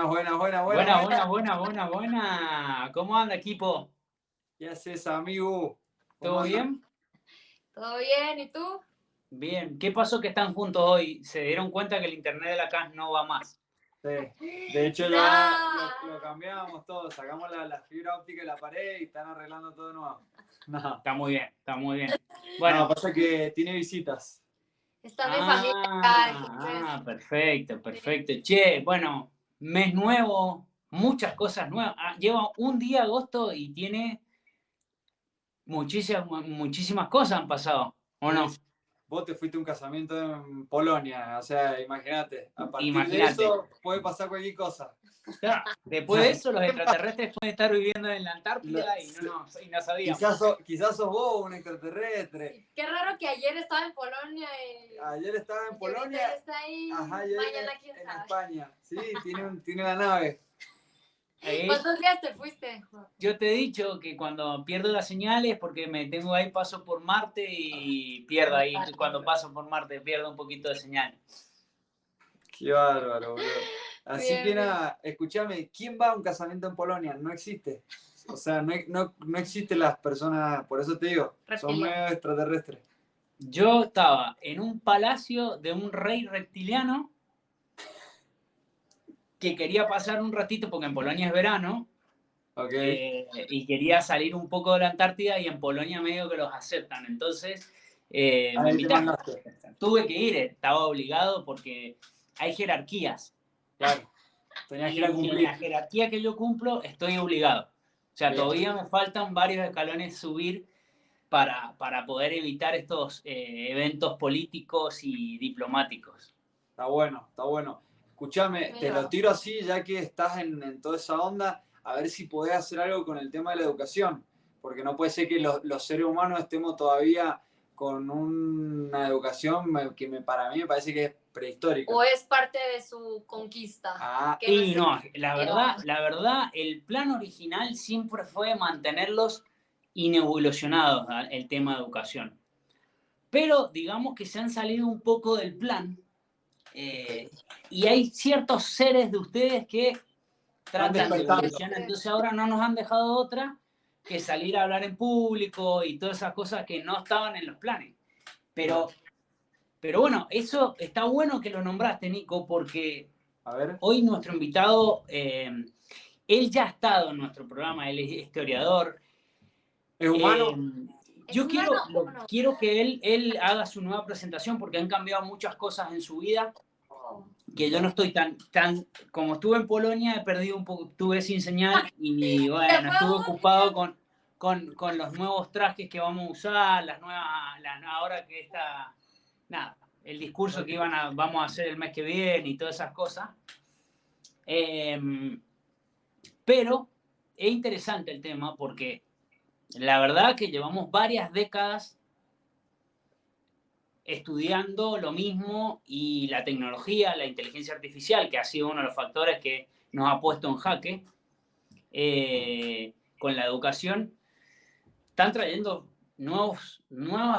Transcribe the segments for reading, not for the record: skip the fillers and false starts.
Buena, buenas. buena. ¿Cómo anda, equipo? ¿Qué haces, amigo? ¿Todo bien? ¿Todo bien? ¿Y tú? Bien. ¿Qué pasó que están juntos hoy? ¿Se dieron cuenta que el internet de la casa no va más? Sí. De hecho, ya lo cambiamos todo. Sacamos la fibra óptica de la pared y están arreglando todo de nuevo. No. Está muy bien, está muy bien. Bueno. No, pasa que tiene visitas. Está mi familia. Perfecto. Che, bueno, mes nuevo, muchas cosas nuevas. Lleva un día agosto y tiene muchísimas cosas han pasado, ¿o no? Vos te fuiste a un casamiento en Polonia, o sea, imagínate. A partir de Imagínate. eso puede pasar cualquier cosa. Claro, después de eso, los extraterrestres pueden estar viviendo en la Antártida y no sabíamos. Quizás sos vos un extraterrestre. Qué raro que ayer estaba en Polonia. Ayer estaba en Polonia. Está ahí. Ajá, Mañana quién en sabe. España. Sí, tiene la nave. ¿Cuántos días te fuiste? Yo te he dicho que cuando pierdo las señales, porque me tengo ahí, paso por Marte y pierdo ahí. Cuando paso por Marte pierdo un poquito de señal. Qué bárbaro, boludo. Así Bien, que nada, escúchame, ¿quién va a un casamiento en Polonia? No existe. O sea, no existen las personas, por eso te digo, son medio extraterrestres. Yo estaba en un palacio de un rey reptiliano que quería pasar un ratito, porque en Polonia es verano, y quería salir un poco de la Antártida, y en Polonia medio que los aceptan. Entonces, me invitaron. Tuve que ir, estaba obligado porque hay jerarquías. Claro, tenías que ir a cumplir. En la jerarquía que yo cumplo, estoy obligado. O sea, todavía me faltan varios escalones subir para poder evitar estos eventos políticos y diplomáticos. Está bueno. Escúchame, te lo tiro así, ya que estás en toda esa onda, a ver si podés hacer algo con el tema de la educación. Porque no puede ser que los seres humanos estemos todavía con una educación para mí me parece que es prehistórica. ¿O es parte de su conquista? Y no, la verdad, el plan original siempre fue mantenerlos inevolucionados el tema de educación. Pero digamos que se han salido un poco del plan. Y hay ciertos seres de ustedes que tratan de evolucionar. Entonces ahora no nos han dejado otra que salir a hablar en público y todas esas cosas que no estaban en los planes. Pero bueno, eso está bueno que lo nombraste, Nico, porque hoy nuestro invitado, él ya ha estado en nuestro programa, él es historiador. ¿Es humano? Yo quiero que él haga su nueva presentación porque han cambiado muchas cosas en su vida. Que yo no estoy tan como estuve en Polonia, he perdido un poco, estuve sin señal y bueno, estuve ocupado con los nuevos trajes que vamos a usar, ahora que el discurso que vamos a hacer el mes que viene y todas esas cosas. Pero es interesante el tema porque la verdad que llevamos varias décadas estudiando lo mismo y la tecnología, la inteligencia artificial, que ha sido uno de los factores que nos ha puesto en jaque con la educación, están trayendo nuevas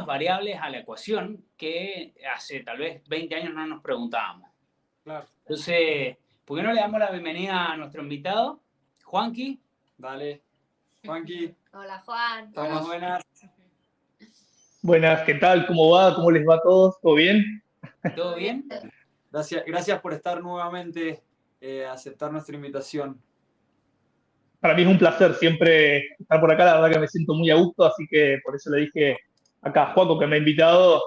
variables a la ecuación que hace tal vez 20 años no nos preguntábamos. Claro. Entonces, ¿por qué no le damos la bienvenida a nuestro invitado, Juanqui? Dale, Juanqui. Hola, Juan. Buenas. Buenas, ¿qué tal? ¿Cómo va? ¿Cómo les va a todos? ¿Todo bien? ¿Todo bien? Gracias por estar nuevamente, aceptar nuestra invitación. Para mí es un placer siempre estar por acá, la verdad que me siento muy a gusto, así que por eso le dije acá a Juaco que me ha invitado,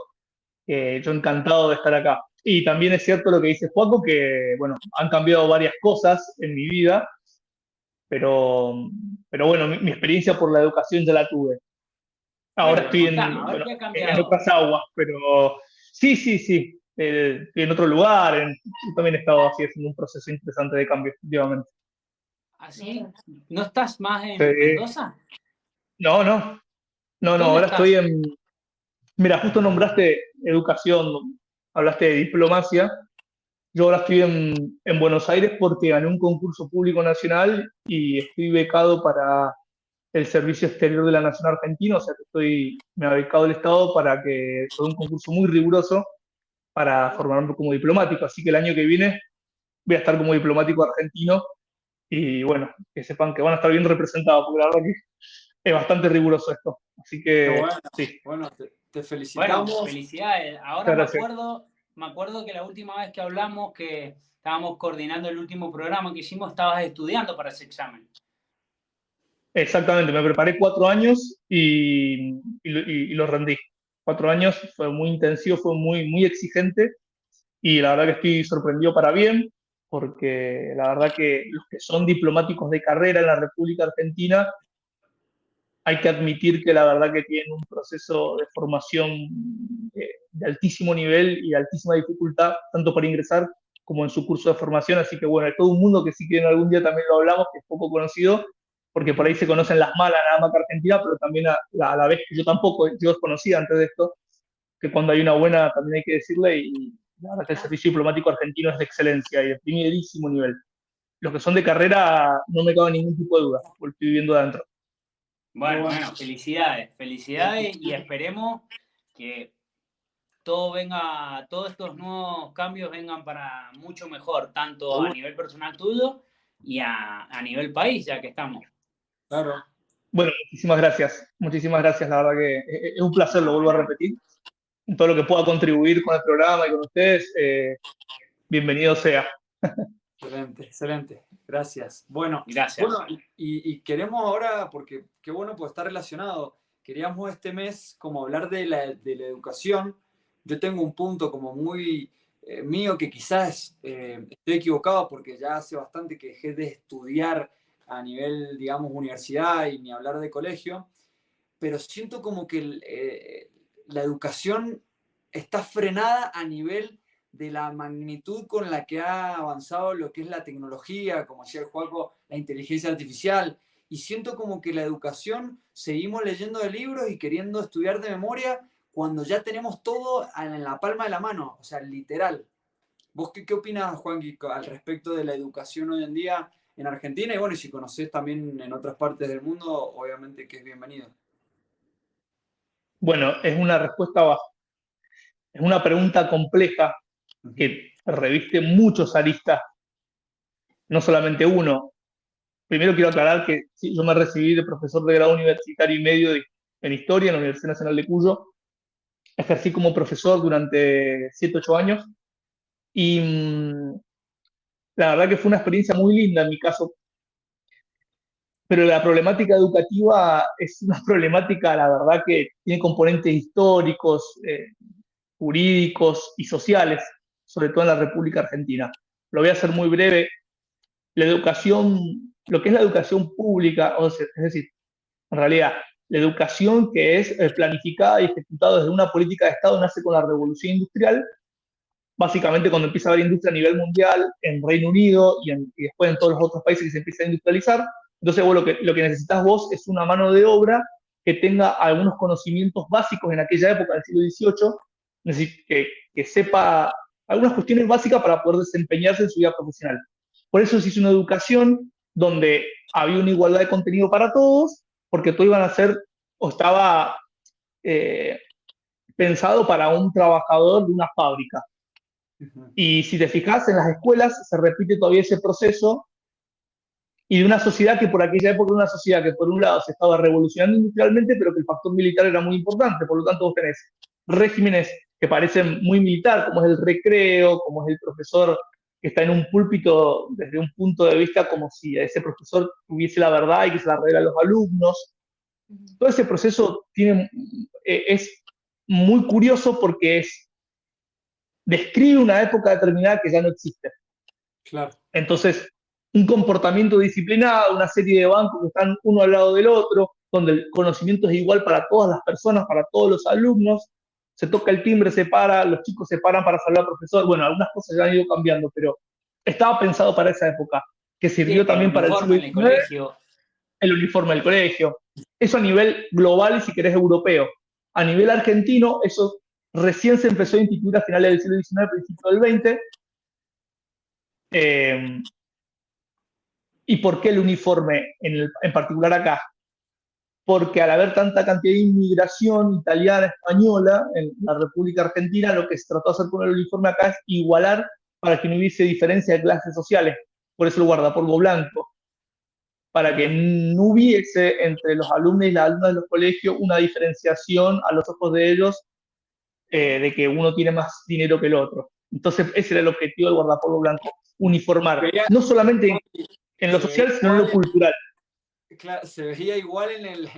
que yo encantado de estar acá. Y también es cierto lo que dice Juaco, que bueno, han cambiado varias cosas en mi vida, pero bueno, mi experiencia por la educación ya la tuve. Ahora estoy en otras aguas, pero sí. Estoy en otro lugar, yo también he estado así haciendo un proceso interesante de cambio últimamente. ¿Así? ¿No estás más en Mendoza? No, ahora estoy en... Mira, justo nombraste educación, hablaste de diplomacia. Yo ahora estoy en Buenos Aires porque gané un concurso público nacional y estoy becado para el Servicio Exterior de la Nación Argentina, o sea que me ha becado el Estado para un concurso muy riguroso para formarme como diplomático, así que el año que viene voy a estar como diplomático argentino y bueno, que sepan que van a estar bien representados, porque la verdad que es bastante riguroso esto. Así que, bueno, sí. Bueno, te felicitamos. Bueno, felicidades. Ahora me acuerdo que la última vez que hablamos, que estábamos coordinando el último programa que hicimos, estabas estudiando para ese examen. Exactamente, me preparé 4 años y lo rendí. 4 años, fue muy intensivo, fue muy, muy exigente y la verdad que estoy sorprendido para bien, porque la verdad que los que son diplomáticos de carrera en la República Argentina, hay que admitir que la verdad que tienen un proceso de formación de altísimo nivel y de altísima dificultad, tanto para ingresar como en su curso de formación. Así que bueno, hay todo un mundo que si quieren algún día también lo hablamos, que es poco conocido, porque por ahí se conocen las malas nada más que Argentina, pero también a la vez que yo tampoco, yo conocía antes de esto, que cuando hay una buena también hay que decirle, y la verdad que el servicio diplomático argentino es de excelencia y de primerísimo nivel. Los que son de carrera no me cabe ningún tipo de duda, porque estoy viviendo adentro. Bueno, felicidades y esperemos que todos estos nuevos cambios vengan para mucho mejor, tanto a nivel personal tuyo y a nivel país, ya que estamos. Claro. Bueno, muchísimas gracias, la verdad que es un placer, lo vuelvo a repetir. En todo lo que pueda contribuir con el programa y con ustedes, bienvenido sea. Excelente, gracias. Bueno, gracias. Y queremos ahora, porque qué bueno pues estar relacionado, queríamos este mes como hablar de la educación. Yo tengo un punto como muy mío que quizás estoy equivocado porque ya hace bastante que dejé de estudiar a nivel, digamos, universidad y ni hablar de colegio, pero siento como que la educación está frenada a nivel de la magnitud con la que ha avanzado lo que es la tecnología, como decía el Juaco, la inteligencia artificial, y siento como que la educación seguimos leyendo de libros y queriendo estudiar de memoria cuando ya tenemos todo en la palma de la mano, o sea, literal. ¿Vos qué opinas, Juanqui, al respecto de la educación hoy en día en Argentina? Y bueno, y si conocés también en otras partes del mundo, obviamente que es bienvenido. Bueno, es una pregunta compleja que reviste muchos aristas, no solamente uno. Primero quiero aclarar que sí, yo me recibí de profesor de grado universitario y medio en Historia en la Universidad Nacional de Cuyo. Ejercí como profesor durante 7, 8 años y la verdad que fue una experiencia muy linda en mi caso, pero la problemática educativa es una problemática, la verdad, que tiene componentes históricos, jurídicos y sociales, sobre todo en la República Argentina. Lo voy a hacer muy breve. La educación, lo que es la educación pública, es decir, en realidad, la educación que es planificada y ejecutada desde una política de Estado nace con la Revolución Industrial, básicamente cuando empieza a haber industria a nivel mundial, en Reino Unido y después en todos los otros países que se empieza a industrializar. Entonces, bueno, lo que necesitas vos es una mano de obra que tenga algunos conocimientos básicos en aquella época del siglo XVIII, que sepa algunas cuestiones básicas para poder desempeñarse en su vida profesional. Por eso se hizo una educación donde había una igualdad de contenido para todos, porque todo iban a ser, o estaba pensado para un trabajador de una fábrica. Y si te fijas, en las escuelas se repite todavía ese proceso, y de una sociedad que por aquella época era una sociedad que por un lado se estaba revolucionando industrialmente, pero que el factor militar era muy importante. Por lo tanto, vos tenés regímenes que parecen muy militar, como es el recreo, como es el profesor que está en un púlpito desde un punto de vista como si ese profesor tuviese la verdad y que se la revela a los alumnos. Todo ese proceso es muy curioso porque describe una época determinada que ya no existe. Claro. Entonces, un comportamiento disciplinado, una serie de bancos que están uno al lado del otro, donde el conocimiento es igual para todas las personas, para todos los alumnos, se toca el timbre, se para, los chicos se paran para saludar al profesor. Bueno, algunas cosas ya han ido cambiando, pero estaba pensado para esa época, que sirvió también para el siglo XIX, el uniforme del colegio. Eso a nivel global y, si querés, europeo. A nivel argentino, eso recién se empezó a instituir a finales del siglo XIX, principios del XX. ¿Y por qué el uniforme en particular acá? Porque al haber tanta cantidad de inmigración italiana, española en la República Argentina, lo que se trató de hacer con el uniforme acá es igualar para que no hubiese diferencia de clases sociales, por eso el guardapolvo blanco, para que no hubiese entre los alumnos y las alumnas de los colegios una diferenciación a los ojos de ellos de que uno tiene más dinero que el otro. Entonces ese era el objetivo del guardapolvo blanco, uniformar, no solamente en lo social, sino en lo cultural. Claro, se veía igual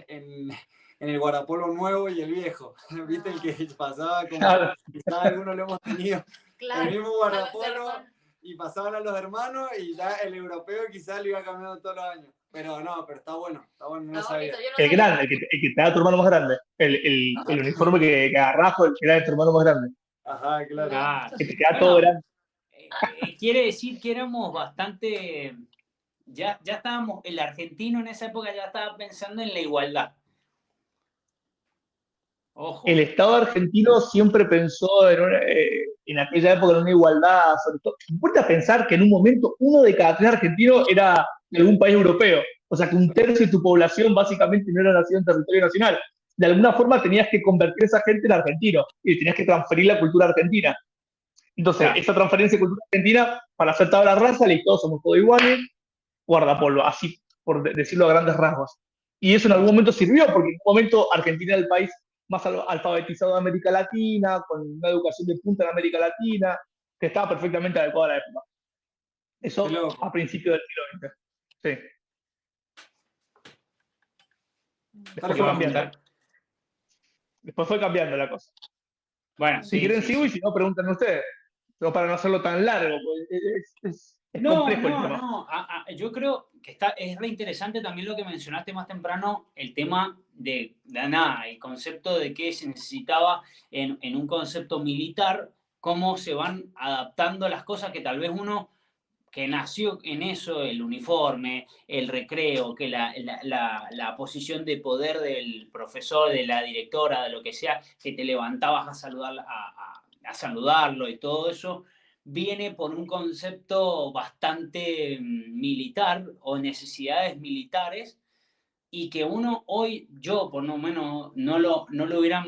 en el guardapolvo nuevo y el viejo. ¿Viste el que pasaba como claro. quizás algunos lo hemos tenido? Claro, el mismo guardapolvo y pasaban a los hermanos y ya el europeo quizás lo iba cambiando todos los años. Pero no, pero está bueno, no sabía. El grande, el que te da tu hermano más grande. El uniforme que agarrás, el que era de tu hermano más grande. Ajá, claro. Que te queda todo grande. Quiere decir que éramos bastante... Ya estábamos, el argentino en esa época ya estaba pensando en la igualdad. Ojo. El Estado argentino siempre pensó en aquella época en una igualdad, sobre todo. Ponte a pensar que en un momento 1 de cada 3 argentinos era de algún país europeo. O sea que 1/3 de tu población básicamente no era nacido en territorio nacional. De alguna forma tenías que convertir a esa gente en argentino y tenías que transferir la cultura argentina. Entonces, esa transferencia de cultura argentina, para hacer toda la raza, todos somos todos iguales, guardapolvo, así por decirlo a grandes rasgos. Y eso en algún momento sirvió, porque en un momento Argentina era el país más alfabetizado de América Latina, con una educación de punta en América Latina, que estaba perfectamente adecuada a la época. Eso a principios del siglo XX. Sí. Después fue cambiando la cosa. Bueno, si quieren sigo y si no, pregunten ustedes. Pero para no hacerlo tan largo, es complejo el tema. No, yo creo que es re interesante también lo que mencionaste más temprano, el tema de nada, el concepto de que se necesitaba en un concepto militar, cómo se van adaptando las cosas que tal vez uno que nació en eso, el uniforme, el recreo, que la posición de poder del profesor, de la directora, de lo que sea, que te levantabas a saludarlo y todo eso, viene por un concepto bastante militar o necesidades militares y que uno hoy, yo por lo menos no me lo hubiera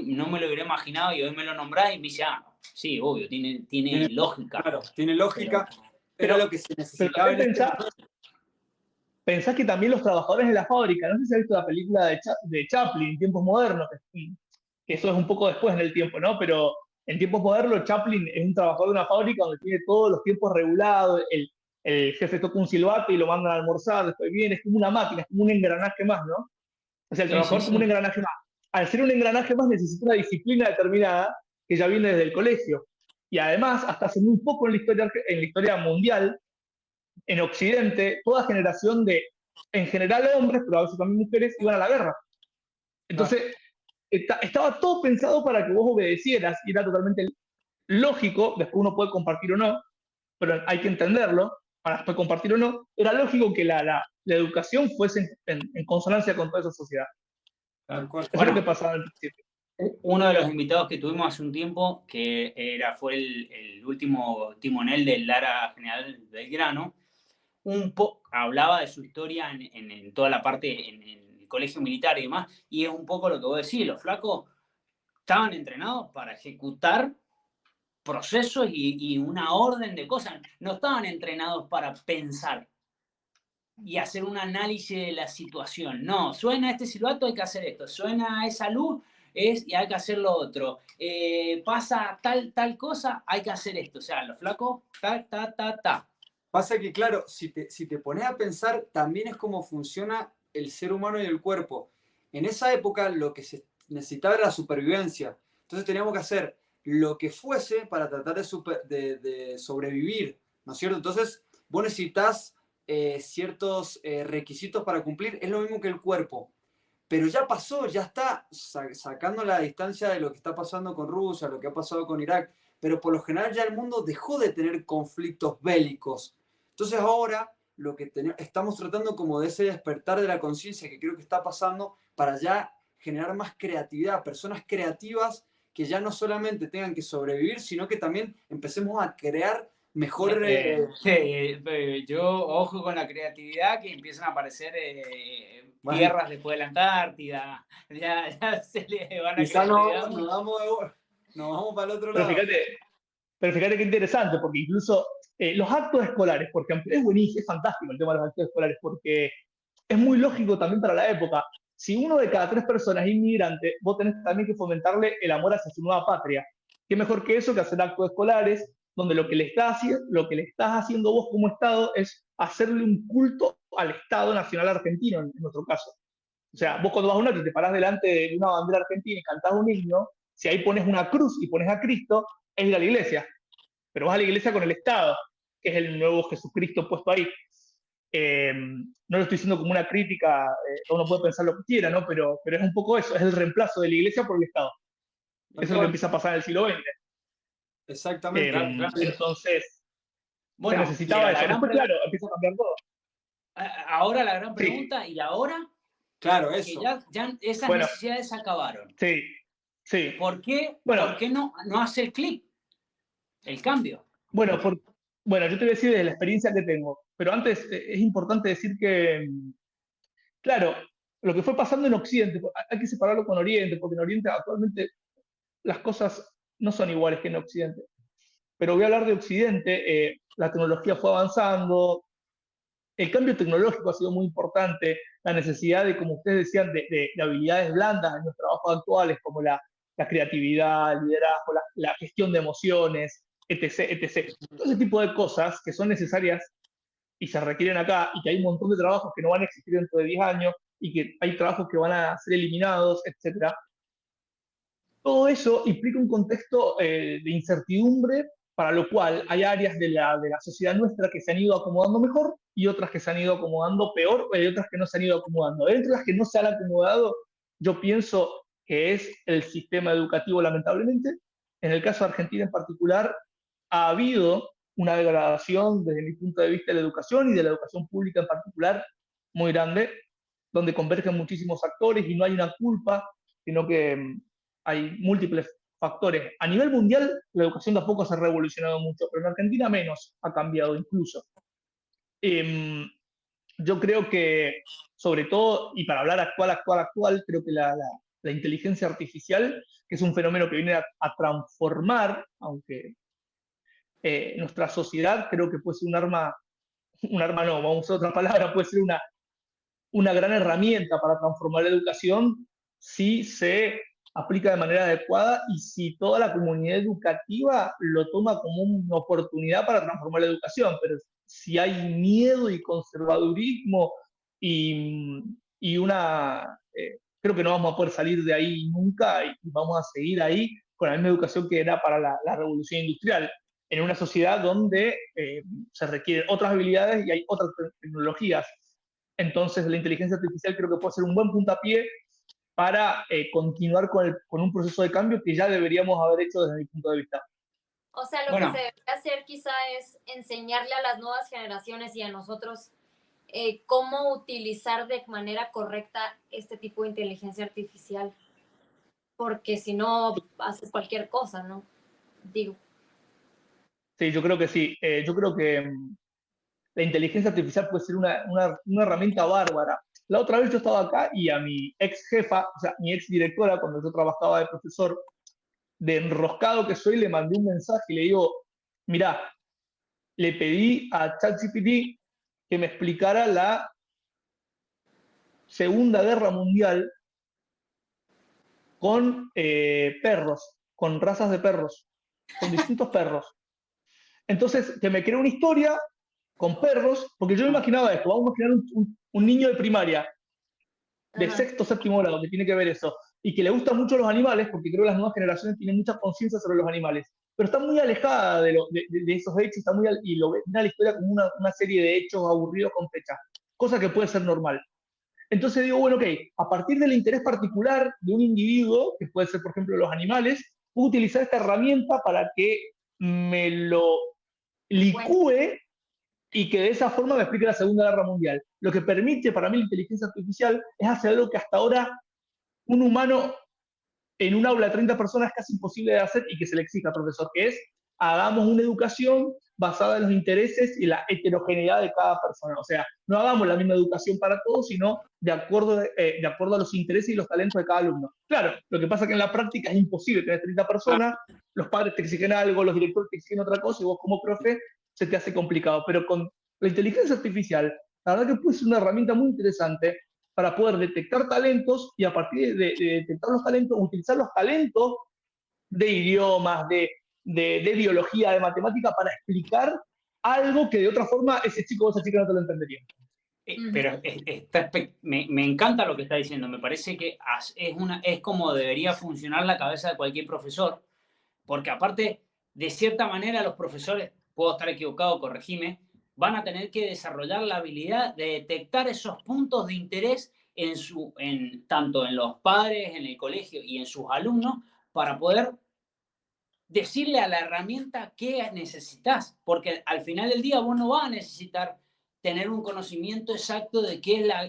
imaginado y hoy me lo nombrás y me dice, sí, obvio, tiene lógica. Claro, tiene lógica. Pero lo que se necesitaba en pensás que también los trabajadores de la fábrica, no sé si has visto la película de Chaplin, Tiempos Modernos, que eso es un poco después en el tiempo, ¿no? Pero en tiempos modernos Chaplin es un trabajador de una fábrica donde tiene todos los tiempos regulados, el jefe toca un silbato y lo mandan a almorzar, después viene, es como una máquina, es como un engranaje más, ¿no? O sea, el trabajador es como un engranaje más. Al ser un engranaje más necesita una disciplina determinada que ya viene desde el colegio. Y además, hasta hace muy poco en la historia mundial, en Occidente, toda generación de, en general hombres, pero a veces también mujeres, iban a la guerra. Entonces, estaba todo pensado para que vos obedecieras y era totalmente lógico, después uno puede compartir o no, pero hay que entenderlo, para después compartir o no, era lógico que la educación fuese en consonancia con toda esa sociedad. Eso es lo que pasaba en el principio. Uno de los invitados que tuvimos hace un tiempo, que fue el último timonel del Lara General Belgrano, hablaba de su historia en toda la parte, en el colegio militar y demás, y es un poco lo que vos decís, los flacos estaban entrenados para ejecutar procesos y una orden de cosas, no estaban entrenados para pensar y hacer un análisis de la situación. No, suena este silbato, hay que hacer esto, suena esa luz, y hay que hacer lo otro. Pasa tal cosa, hay que hacer esto. O sea, los flacos, ta. Pasa que, claro, si te pones a pensar, también es cómo funciona el ser humano y el cuerpo. En esa época lo que se necesitaba era la supervivencia. Entonces teníamos que hacer lo que fuese para tratar de sobrevivir, ¿no es cierto? Entonces vos necesitas ciertos requisitos para cumplir. Es lo mismo que el cuerpo. Pero ya pasó, ya está sacando la distancia de lo que está pasando con Rusia, lo que ha pasado con Irak. Pero por lo general ya el mundo dejó de tener conflictos bélicos. Entonces ahora lo que estamos tratando como de ese despertar de la conciencia que creo que está pasando para ya generar más creatividad, personas creativas que ya no solamente tengan que sobrevivir, sino que también empecemos a crear mejor... yo ojo con la creatividad, que empiezan a aparecer tierras después de la Antártida, ya se le van a quizá nos vamos para el otro lado. Pero fíjate qué interesante, porque incluso Los actos escolares, por ejemplo, es buenísimo, es fantástico el tema de los actos escolares, porque es muy lógico también para la época. Si uno de cada 3 personas es inmigrante, vos tenés también que fomentarle el amor hacia su nueva patria. ¿Qué mejor que eso que hacer actos escolares, donde lo que le estás haciendo vos como Estado es hacerle un culto al Estado Nacional Argentino, en nuestro caso? O sea, vos cuando vas a un acto te parás delante de una bandera argentina y cantás un himno, si ahí pones una cruz y pones a Cristo, es ir a la iglesia. Pero vas a la iglesia con el Estado, que es el nuevo Jesucristo puesto ahí. No lo estoy diciendo como una crítica, uno puede pensar lo que quiera, ¿no? Pero es un poco eso, es el reemplazo de la iglesia por el Estado. Eso es lo que empieza a pasar en el siglo XX. Exactamente. Entonces, bueno, se necesitaba eso. Después, claro, empieza a cambiar todo. Ahora la gran pregunta, sí. ¿Y ahora? Claro, eso. Que ya esas necesidades se acabaron. Sí, sí. ¿Por qué no hacer clic? El cambio. Bueno, yo te voy a decir de la experiencia que tengo, pero antes es importante decir que, claro, lo que fue pasando en Occidente, hay que separarlo con Oriente, porque en Oriente actualmente las cosas no son iguales que en Occidente. Pero voy a hablar de Occidente, la tecnología fue avanzando, el cambio tecnológico ha sido muy importante, la necesidad de, como ustedes decían, de habilidades blandas en los trabajos actuales, como la creatividad, el liderazgo, la gestión de emociones, etc., etc. Todo ese tipo de cosas que son necesarias y se requieren acá, y que hay un montón de trabajos que no van a existir dentro de 10 años, y que hay trabajos que van a ser eliminados, etc. Todo eso implica un contexto de incertidumbre, para lo cual hay áreas de la sociedad nuestra que se han ido acomodando mejor y otras que se han ido acomodando peor, y otras que no se han ido acomodando. Entre las que no se han acomodado, yo pienso que es el sistema educativo, lamentablemente. En el caso de Argentina en particular, ha habido una degradación desde mi punto de vista de la educación y de la educación pública en particular muy grande, donde convergen muchísimos actores y no hay una culpa, sino que hay múltiples factores. A nivel mundial, la educación tampoco se ha revolucionado mucho, pero en Argentina menos, ha cambiado incluso. Yo creo que, sobre todo, y para hablar actual, creo que la inteligencia artificial, que es un fenómeno que viene a transformar, aunque nuestra sociedad, creo que puede ser un arma no, vamos a usar otra palabra, puede ser una gran herramienta para transformar la educación si se aplica de manera adecuada y si toda la comunidad educativa lo toma como una oportunidad para transformar la educación. Pero si hay miedo y conservadurismo y creo que no vamos a poder salir de ahí nunca y vamos a seguir ahí con la misma educación que era para la revolución industrial, en una sociedad donde se requieren otras habilidades y hay otras tecnologías. Entonces la inteligencia artificial creo que puede ser un buen puntapié para continuar con un proceso de cambio que ya deberíamos haber hecho desde mi punto de vista. O sea, lo que se debería hacer quizá es enseñarle a las nuevas generaciones y a nosotros cómo utilizar de manera correcta este tipo de inteligencia artificial. Porque si no, haces cualquier cosa, ¿no? Digo. Sí, yo creo que sí. Yo creo que la inteligencia artificial puede ser una herramienta bárbara. La otra vez yo estaba acá y a mi ex jefa, o sea, mi ex directora, cuando yo trabajaba de profesor, de enroscado que soy, le mandé un mensaje y le digo, mirá, le pedí a ChatGPT que me explicara la Segunda Guerra Mundial con perros, con razas de perros, con distintos perros. Entonces, que me creó una historia con perros, porque yo me imaginaba esto, vamos a imaginar un niño de primaria, de sexto, séptimo grado, que tiene que ver eso, y que le gustan mucho los animales, porque creo que las nuevas generaciones tienen mucha conciencia sobre los animales, pero está muy alejada de esos hechos, y lo ve a la historia como una serie de hechos aburridos con fecha, cosa que puede ser normal. Entonces digo, bueno, ok, a partir del interés particular de un individuo, que puede ser, por ejemplo, los animales, puedo utilizar esta herramienta para que me lo licúe y que de esa forma me explique la Segunda Guerra Mundial. Lo que permite para mí la inteligencia artificial es hacer algo que hasta ahora un humano en un aula de 30 personas es casi imposible de hacer y que se le exija al profesor, que es hagamos una educación basada en los intereses y la heterogeneidad de cada persona. O sea, no hagamos la misma educación para todos, sino de acuerdo a los intereses y los talentos de cada alumno. Claro, lo que pasa es que en la práctica es imposible tener 30 personas, los padres te exigen algo, los directores te exigen otra cosa, y vos como profe se te hace complicado. Pero con la inteligencia artificial, la verdad que puede ser una herramienta muy interesante para poder detectar talentos y a partir de detectar los talentos, utilizar los talentos de idiomas, de biología, de matemática, para explicar algo que de otra forma ese chico o esa chica no te lo entendería. Pero me encanta lo que está diciendo. Me parece que es como debería funcionar la cabeza de cualquier profesor, porque aparte, de cierta manera, los profesores, puedo estar equivocado, corregime, van a tener que desarrollar la habilidad de detectar esos puntos de interés tanto en los padres, en el colegio y en sus alumnos, para poder decirle a la herramienta qué necesitas, porque al final del día vos no vas a necesitar tener un conocimiento exacto de qué es la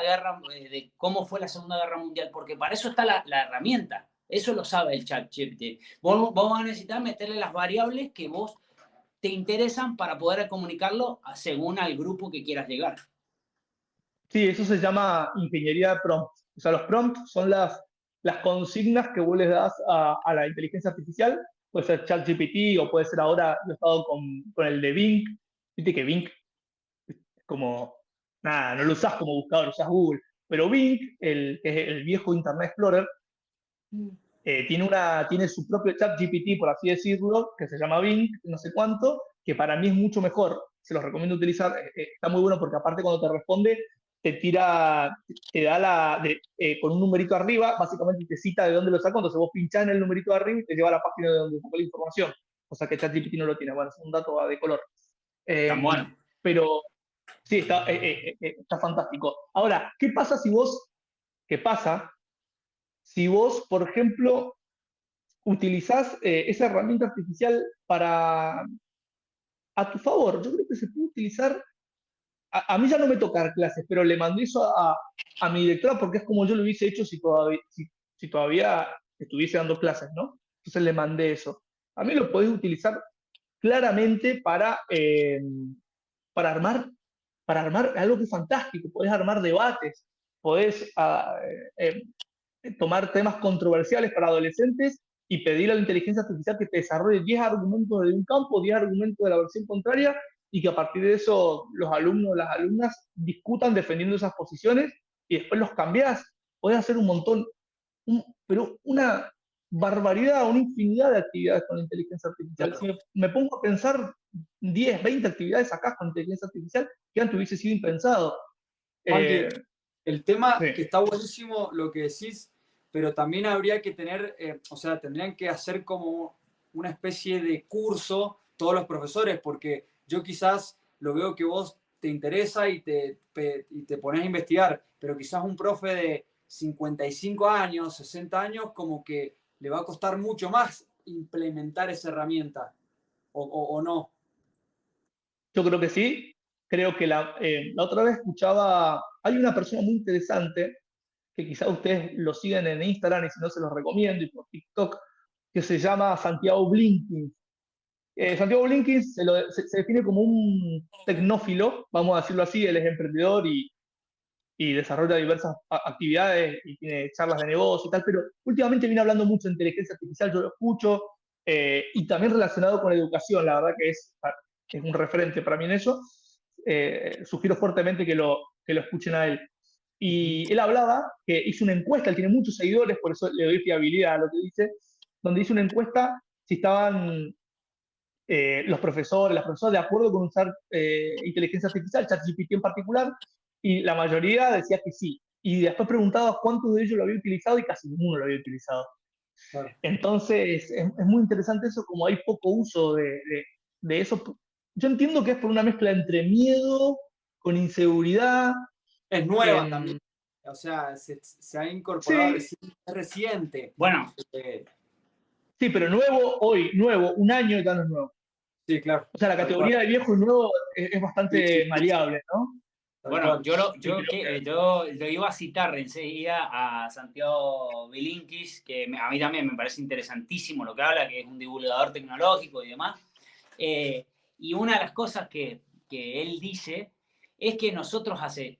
guerra, de cómo fue la Segunda Guerra Mundial, porque para eso está la herramienta. Eso lo sabe el ChatGPT. Vos vas a necesitar meterle las variables que vos te interesan para poder comunicarlo según al grupo que quieras llegar. Sí, eso se llama ingeniería de prompts. O sea, los prompts son las consignas que vos les das a la inteligencia artificial. Puede ser ChatGPT o puede ser ahora, yo he estado con el de Bing. Viste que Bing es como, nada, no lo usás como buscador, usás Google. Pero Bing, que es el viejo Internet Explorer, tiene su propio ChatGPT, por así decirlo, que se llama Bing, no sé cuánto, que para mí es mucho mejor. Se los recomiendo utilizar. Está muy bueno porque aparte cuando te responde, te da con un numerito arriba, básicamente te cita de dónde lo sacó, entonces vos pinchás en el numerito de arriba y te lleva a la página de donde sacó la información, o sea que ChatGPT no lo tiene. Bueno, es un dato de color. Tan bueno. Pero sí, está fantástico. Ahora, ¿qué pasa si vos, por ejemplo, utilizás esa herramienta artificial a tu favor? Yo creo que se puede utilizar. A mí ya no me toca dar clases, pero le mandé eso a mi directora porque es como yo lo hubiese hecho si todavía estuviese dando clases, ¿no? Entonces le mandé eso. A mí lo podés utilizar claramente para armar, algo que es fantástico. Podés armar debates, podés tomar temas controversiales para adolescentes y pedir a la inteligencia artificial que te desarrolle 10 argumentos de un campo, 10 argumentos de la versión contraria, y que a partir de eso los alumnos o las alumnas discutan defendiendo esas posiciones y después los cambiás. Podés hacer un montón, pero una barbaridad, una infinidad de actividades con la inteligencia artificial. Claro. Si me pongo a pensar 10, 20 actividades acá con inteligencia artificial que antes hubiese sido impensado. Juanqui, el tema Sí. que está buenísimo lo que decís, pero también habría que tener, o sea, tendrían que hacer como una especie de curso todos los profesores, porque yo quizás lo veo que vos te interesa y te pones a investigar, pero quizás un profe de 55 años, 60 años, como que le va a costar mucho más implementar esa herramienta, o no. Yo creo que sí. Creo que la otra vez escuchaba, hay una persona muy interesante, que quizá ustedes lo siguen en Instagram y si no se los recomiendo, y por TikTok, que se llama Santiago Blinkins. Santiago Blinkins se define como un tecnófilo, vamos a decirlo así. Él es emprendedor y desarrolla diversas actividades y tiene charlas de negocio y tal, pero últimamente viene hablando mucho de inteligencia artificial, yo lo escucho, y también relacionado con educación. La verdad que es un referente para mí en eso. Sugiero fuertemente que lo escuchen a él. Y él hablaba que hizo una encuesta, él tiene muchos seguidores, por eso le doy fiabilidad a lo que dice, donde hizo una encuesta si estaban los profesores, las profesoras de acuerdo con usar inteligencia artificial, ChatGPT en particular, y la mayoría decía que sí. Y después preguntaba cuántos de ellos lo había utilizado y casi ninguno lo había utilizado. Claro. Entonces, es muy interesante eso, como hay poco uso de eso. Yo entiendo que es por una mezcla entre miedo, con inseguridad. Es nueva también. O sea, se ha incorporado, Sí, es reciente. Bueno, sí, pero nuevo, un año ya no es nuevo. Sí, claro. O sea, la categoría de viejo y nuevo es bastante Sí. maleable, ¿no? Bueno, yo Sí, lo iba a citar enseguida a Santiago Bilinkis, que a mí también me parece interesantísimo lo que habla, que es un divulgador tecnológico y demás. Y una de las cosas que él dice es que nosotros hace,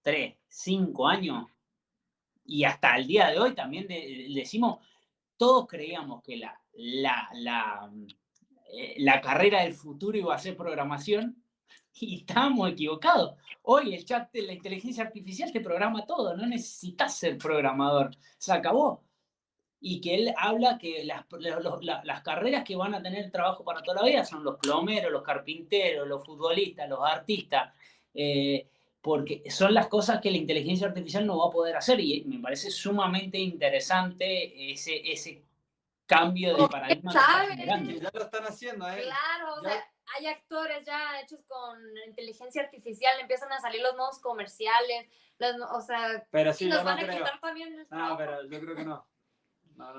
3, 5 años, y hasta el día de hoy también decimos, todos creíamos que la carrera del futuro iba a ser programación y estábamos equivocados. Hoy el chat de la inteligencia artificial te programa todo, no necesitas ser programador, se acabó. Y que él habla que las carreras que van a tener trabajo para toda la vida son los plomeros, los carpinteros, los futbolistas, los artistas, porque son las cosas que la inteligencia artificial no va a poder hacer y me parece sumamente interesante ese cambio de paradigma que está generando. Ya lo están haciendo, ¿eh? Claro, o sea, hay actores ya hechos con inteligencia artificial, empiezan a salir los nuevos comerciales, o sea, pero sí, y nos yo van no a creo. quitar también el No, pero yo creo que no.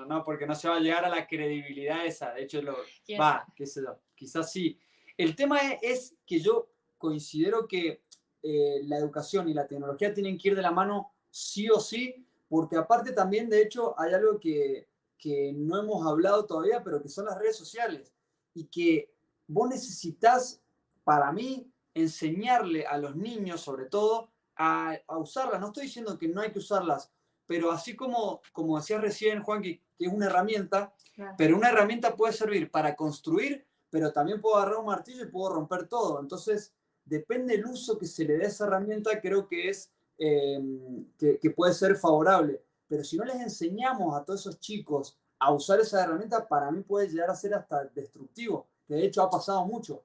No, porque no se va a llegar a la credibilidad esa. De hecho, qué sé yo, quizás sí. El tema es que yo considero que la educación y la tecnología tienen que ir de la mano sí o sí, porque aparte también, de hecho, hay algo que no hemos hablado todavía, pero que son las redes sociales. Y que vos necesitas, para mí, enseñarle a los niños, sobre todo, a usarlas. No estoy diciendo que no hay que usarlas, pero así como decías recién, Juan, que es una herramienta, claro, pero una herramienta puede servir para construir, pero también puedo agarrar un martillo y puedo romper todo. Entonces, depende del uso que se le dé a esa herramienta, creo que es que puede ser favorable. Pero si no les enseñamos a todos esos chicos a usar esa herramienta, para mí puede llegar a ser hasta destructivo, que de hecho ha pasado mucho.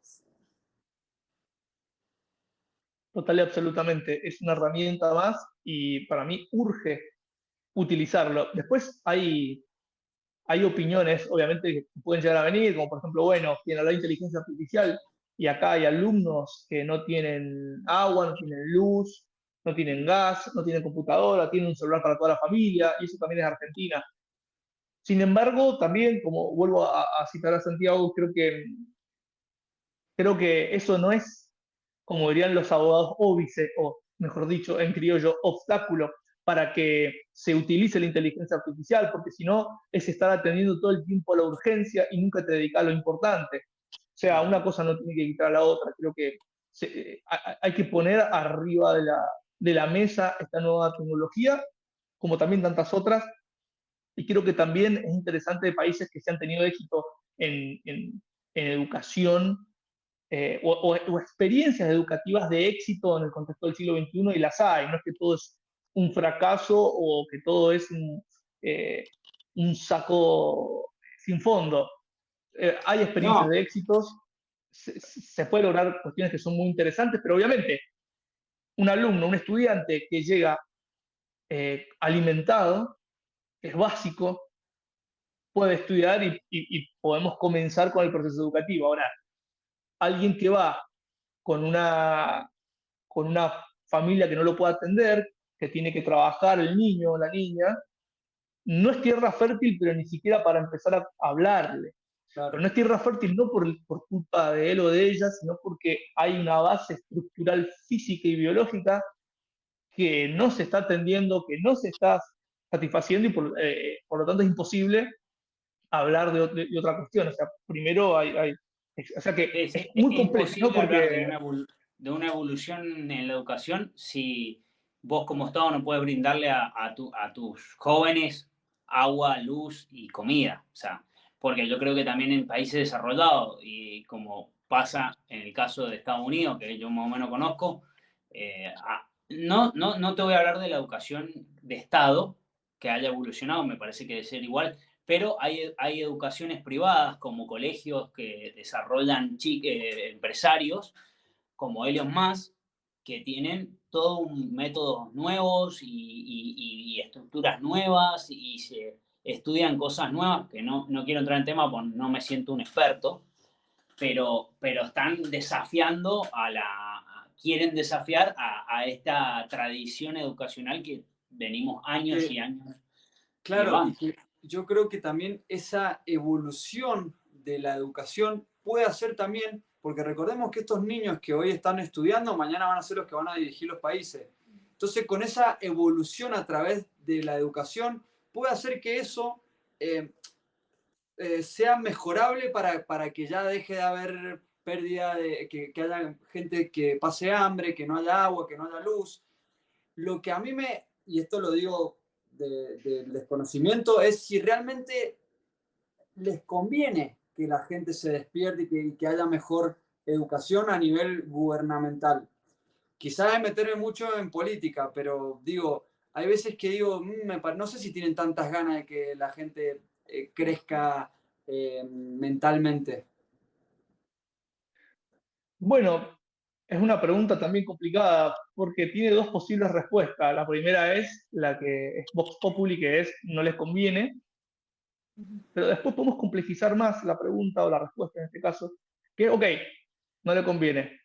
Total y absolutamente. Es una herramienta más y para mí urge utilizarlo. Después hay opiniones, obviamente, que pueden llegar a venir, como por ejemplo, bueno, tiene la inteligencia artificial y acá hay alumnos que no tienen agua, no tienen luz, no tienen gas, no tienen computadora, tienen un celular para toda la familia, y eso también es Argentina. Sin embargo, también, como vuelvo a citar a Santiago, creo que eso no es, como dirían los abogados, óbice, o mejor dicho, en criollo, obstáculo para que se utilice la inteligencia artificial, porque si no, es estar atendiendo todo el tiempo a la urgencia y nunca te dedicas a lo importante. O sea, una cosa no tiene que quitar a la otra. Creo que hay que poner arriba de la mesa esta nueva tecnología, como también tantas otras, y creo que también es interesante de países que se han tenido éxito en educación o experiencias educativas de éxito en el contexto del siglo XXI y las hay, no es que todo es un fracaso o que todo es un saco sin fondo. Hay experiencias de éxitos, se puede lograr cuestiones que son muy interesantes, pero obviamente un alumno, un estudiante que llega alimentado, que es básico, puede estudiar y podemos comenzar con el proceso educativo. Ahora, alguien que va con una familia que no lo puede atender, que tiene que trabajar el niño o la niña, no es tierra fértil, pero ni siquiera para empezar a hablarle. Claro. Pero no es tierra fértil no por culpa de él o de ella, sino porque hay una base estructural física y biológica que no se está atendiendo, que no se está satisfaciendo y por lo tanto es imposible hablar de otra cuestión. O sea, primero o sea que es muy complejo, ¿no? Porque de una evolución en la educación si vos como Estado no puedes brindarle a tus jóvenes agua, luz y comida. O sea, porque yo creo que también en países desarrollados, y como pasa en el caso de Estados Unidos, que yo más o menos conozco, no te voy a hablar de la educación de Estado, que haya evolucionado, me parece que debe ser igual, pero hay educaciones privadas como colegios que desarrollan empresarios como Elon Musk, que tienen todo un métodos nuevos y estructuras nuevas y se estudian cosas nuevas, que no quiero entrar en tema porque no me siento un experto, pero están desafiando quieren desafiar a esta tradición educacional que venimos años y años. Claro, y yo creo que también esa evolución de la educación puede hacer también, porque recordemos que estos niños que hoy están estudiando, mañana van a ser los que van a dirigir los países. Entonces, con esa evolución a través de la educación, puede hacer que eso sea mejorable para que ya deje de haber pérdida, que haya gente que pase hambre, que no haya agua, que no haya luz. Lo que a mí y esto lo digo del desconocimiento, es si realmente les conviene que la gente se despierte y que haya mejor educación a nivel gubernamental. Quizás es meterme mucho en política, pero digo, hay veces que digo, no sé si tienen tantas ganas de que la gente crezca mentalmente. Bueno, es una pregunta también complicada porque tiene dos posibles respuestas. La primera es la que es Vox Populi, que es no les conviene, pero después podemos complejizar más la pregunta o la respuesta en este caso, que ok, no le conviene,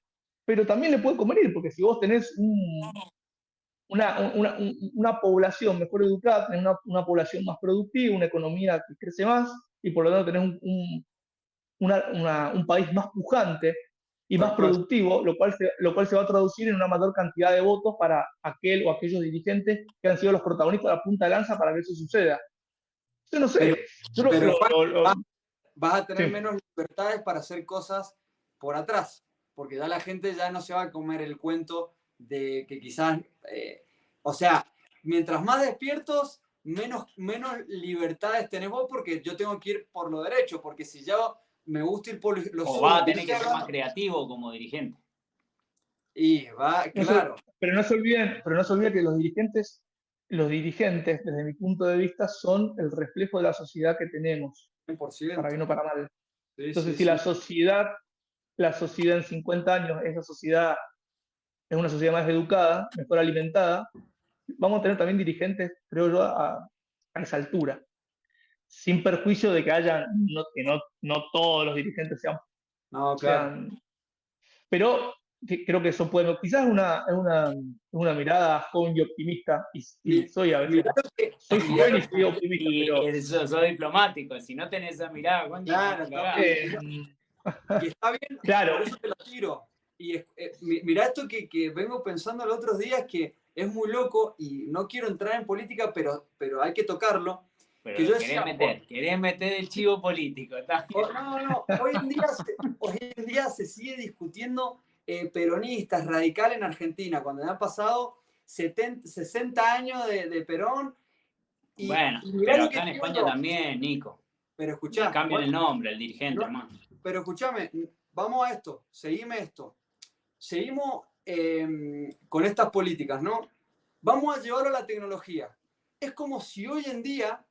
pero también le puede convenir, porque si vos tenés una población mejor educada, tenés una población más productiva, una economía que crece más, y por lo tanto tenés un país más pujante y más productivo, lo cual se va a traducir en una mayor cantidad de votos para aquel o aquellos dirigentes que han sido los protagonistas de la punta de lanza para que eso suceda. Yo no sé. Pero vas a tener sí. menos libertades para hacer cosas por atrás, porque ya la gente ya no se va a comer el cuento de que quizás, o sea, mientras más despiertos, menos libertades tenés vos, porque yo tengo que ir por lo derecho, porque si yo me gusta ir por lo o vas a tener que ser más creativo como dirigente. Y va, claro. Pero no se olviden que los dirigentes, desde mi punto de vista, son el reflejo de la sociedad que tenemos, 100%. para bien o para mal. Sí, Entonces, sí, si sí. la sociedad en 50 años, esa sociedad es una sociedad más educada, mejor alimentada, vamos a tener también dirigentes, creo yo, a esa altura. Sin perjuicio de que no todos los dirigentes sean. No, claro. Pero creo que eso puede. Quizás es una mirada joven y optimista. Y soy a veces. Soy joven y soy optimista. Y eso, soy diplomático. Si no tenés esa mirada, Juan, claro, y está bien, claro. Por eso te lo tiro. Y mirá esto que vengo pensando los otros días, que es muy loco, y no quiero entrar en política, pero hay que tocarlo. Pero que yo decía, querés meter el chivo político. No, hoy en día se sigue discutiendo peronistas, radical en Argentina, cuando ya han pasado 60 años de Perón. Bueno, pero acá en España también, Nico. Pero escuchá. Cambian el nombre, el dirigente, hermano. Pero escúchame, vamos a esto, seguimos con estas políticas, ¿no? Vamos a llevarlo a la tecnología. Es como si hoy en día,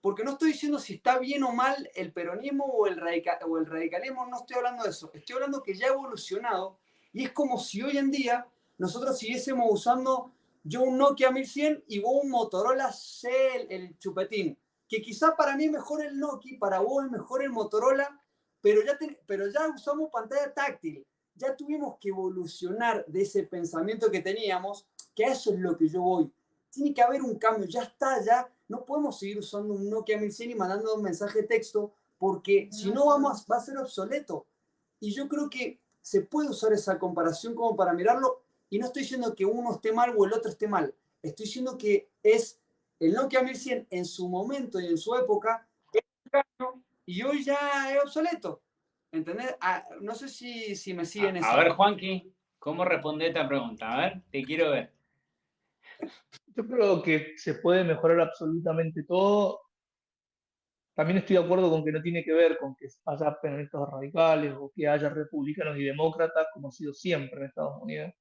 porque no estoy diciendo si está bien o mal el peronismo o el radicalismo, no estoy hablando de eso, estoy hablando que ya ha evolucionado, y es como si hoy en día nosotros siguiésemos usando yo un Nokia 1100 y vos un Motorola C, el chupetín, que quizá para mí es mejor el Nokia, para vos es mejor el Motorola, pero ya usamos pantalla táctil, ya tuvimos que evolucionar de ese pensamiento que teníamos, que a eso es lo que yo voy. Tiene que haber un cambio, ya está, ya no podemos seguir usando un Nokia 1100 y mandando un mensaje de texto, porque si no va a ser obsoleto. Y yo creo que se puede usar esa comparación como para mirarlo, y no estoy diciendo que uno esté mal o el otro esté mal, estoy diciendo que es el Nokia 1100 en su momento y en su época, y hoy ya es obsoleto. ¿Entendés? No sé si me siguen eso. A ver, Juanqui, ¿cómo responde esta pregunta? A ver, te quiero ver. Yo creo que se puede mejorar absolutamente todo. También estoy de acuerdo con que no tiene que ver con que haya peronistas radicales o que haya republicanos y demócratas, como ha sido siempre en Estados Unidos.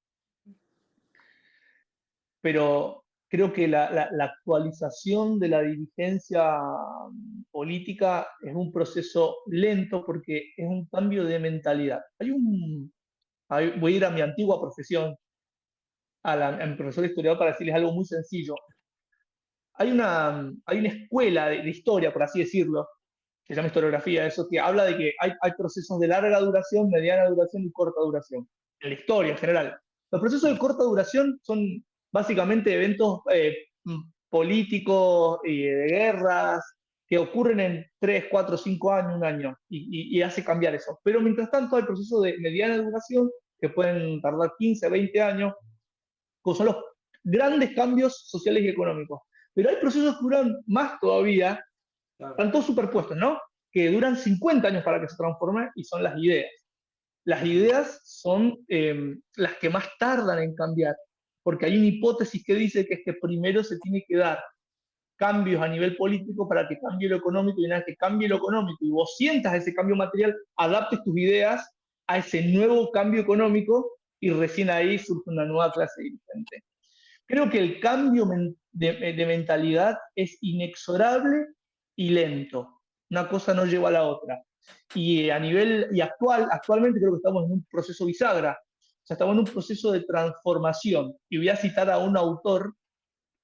Pero creo que la actualización de la dirigencia política es un proceso lento porque es un cambio de mentalidad. Voy a ir a mi antigua profesión, a mi profesor de historiador, para decirles algo muy sencillo. Hay una escuela de historia, por así decirlo, que se llama historiografía, eso, que habla de que hay procesos de larga duración, mediana duración y corta duración, en la historia en general. Los procesos de corta duración son básicamente eventos políticos y de guerras que ocurren en 3, 4, 5 años, un año, y hace cambiar eso. Pero mientras tanto hay procesos de mediana duración que pueden tardar 15, 20 años, que son los grandes cambios sociales y económicos. Pero hay procesos que duran más todavía, están todos superpuestos, ¿no? Que duran 50 años para que se transformen, y son las ideas. Las ideas son las que más tardan en cambiar, porque hay una hipótesis que dice que es que primero se tiene que dar cambios a nivel político para que cambie lo económico, y una vez que cambie lo económico y vos sientas ese cambio material, adaptes tus ideas a ese nuevo cambio económico y recién ahí surge una nueva clase dirigente. Creo que el cambio de mentalidad es inexorable y lento. Una cosa no lleva a la otra. Y a nivel, y actualmente creo que estamos en un proceso bisagra. O sea, estamos en un proceso de transformación. Y voy a citar a un autor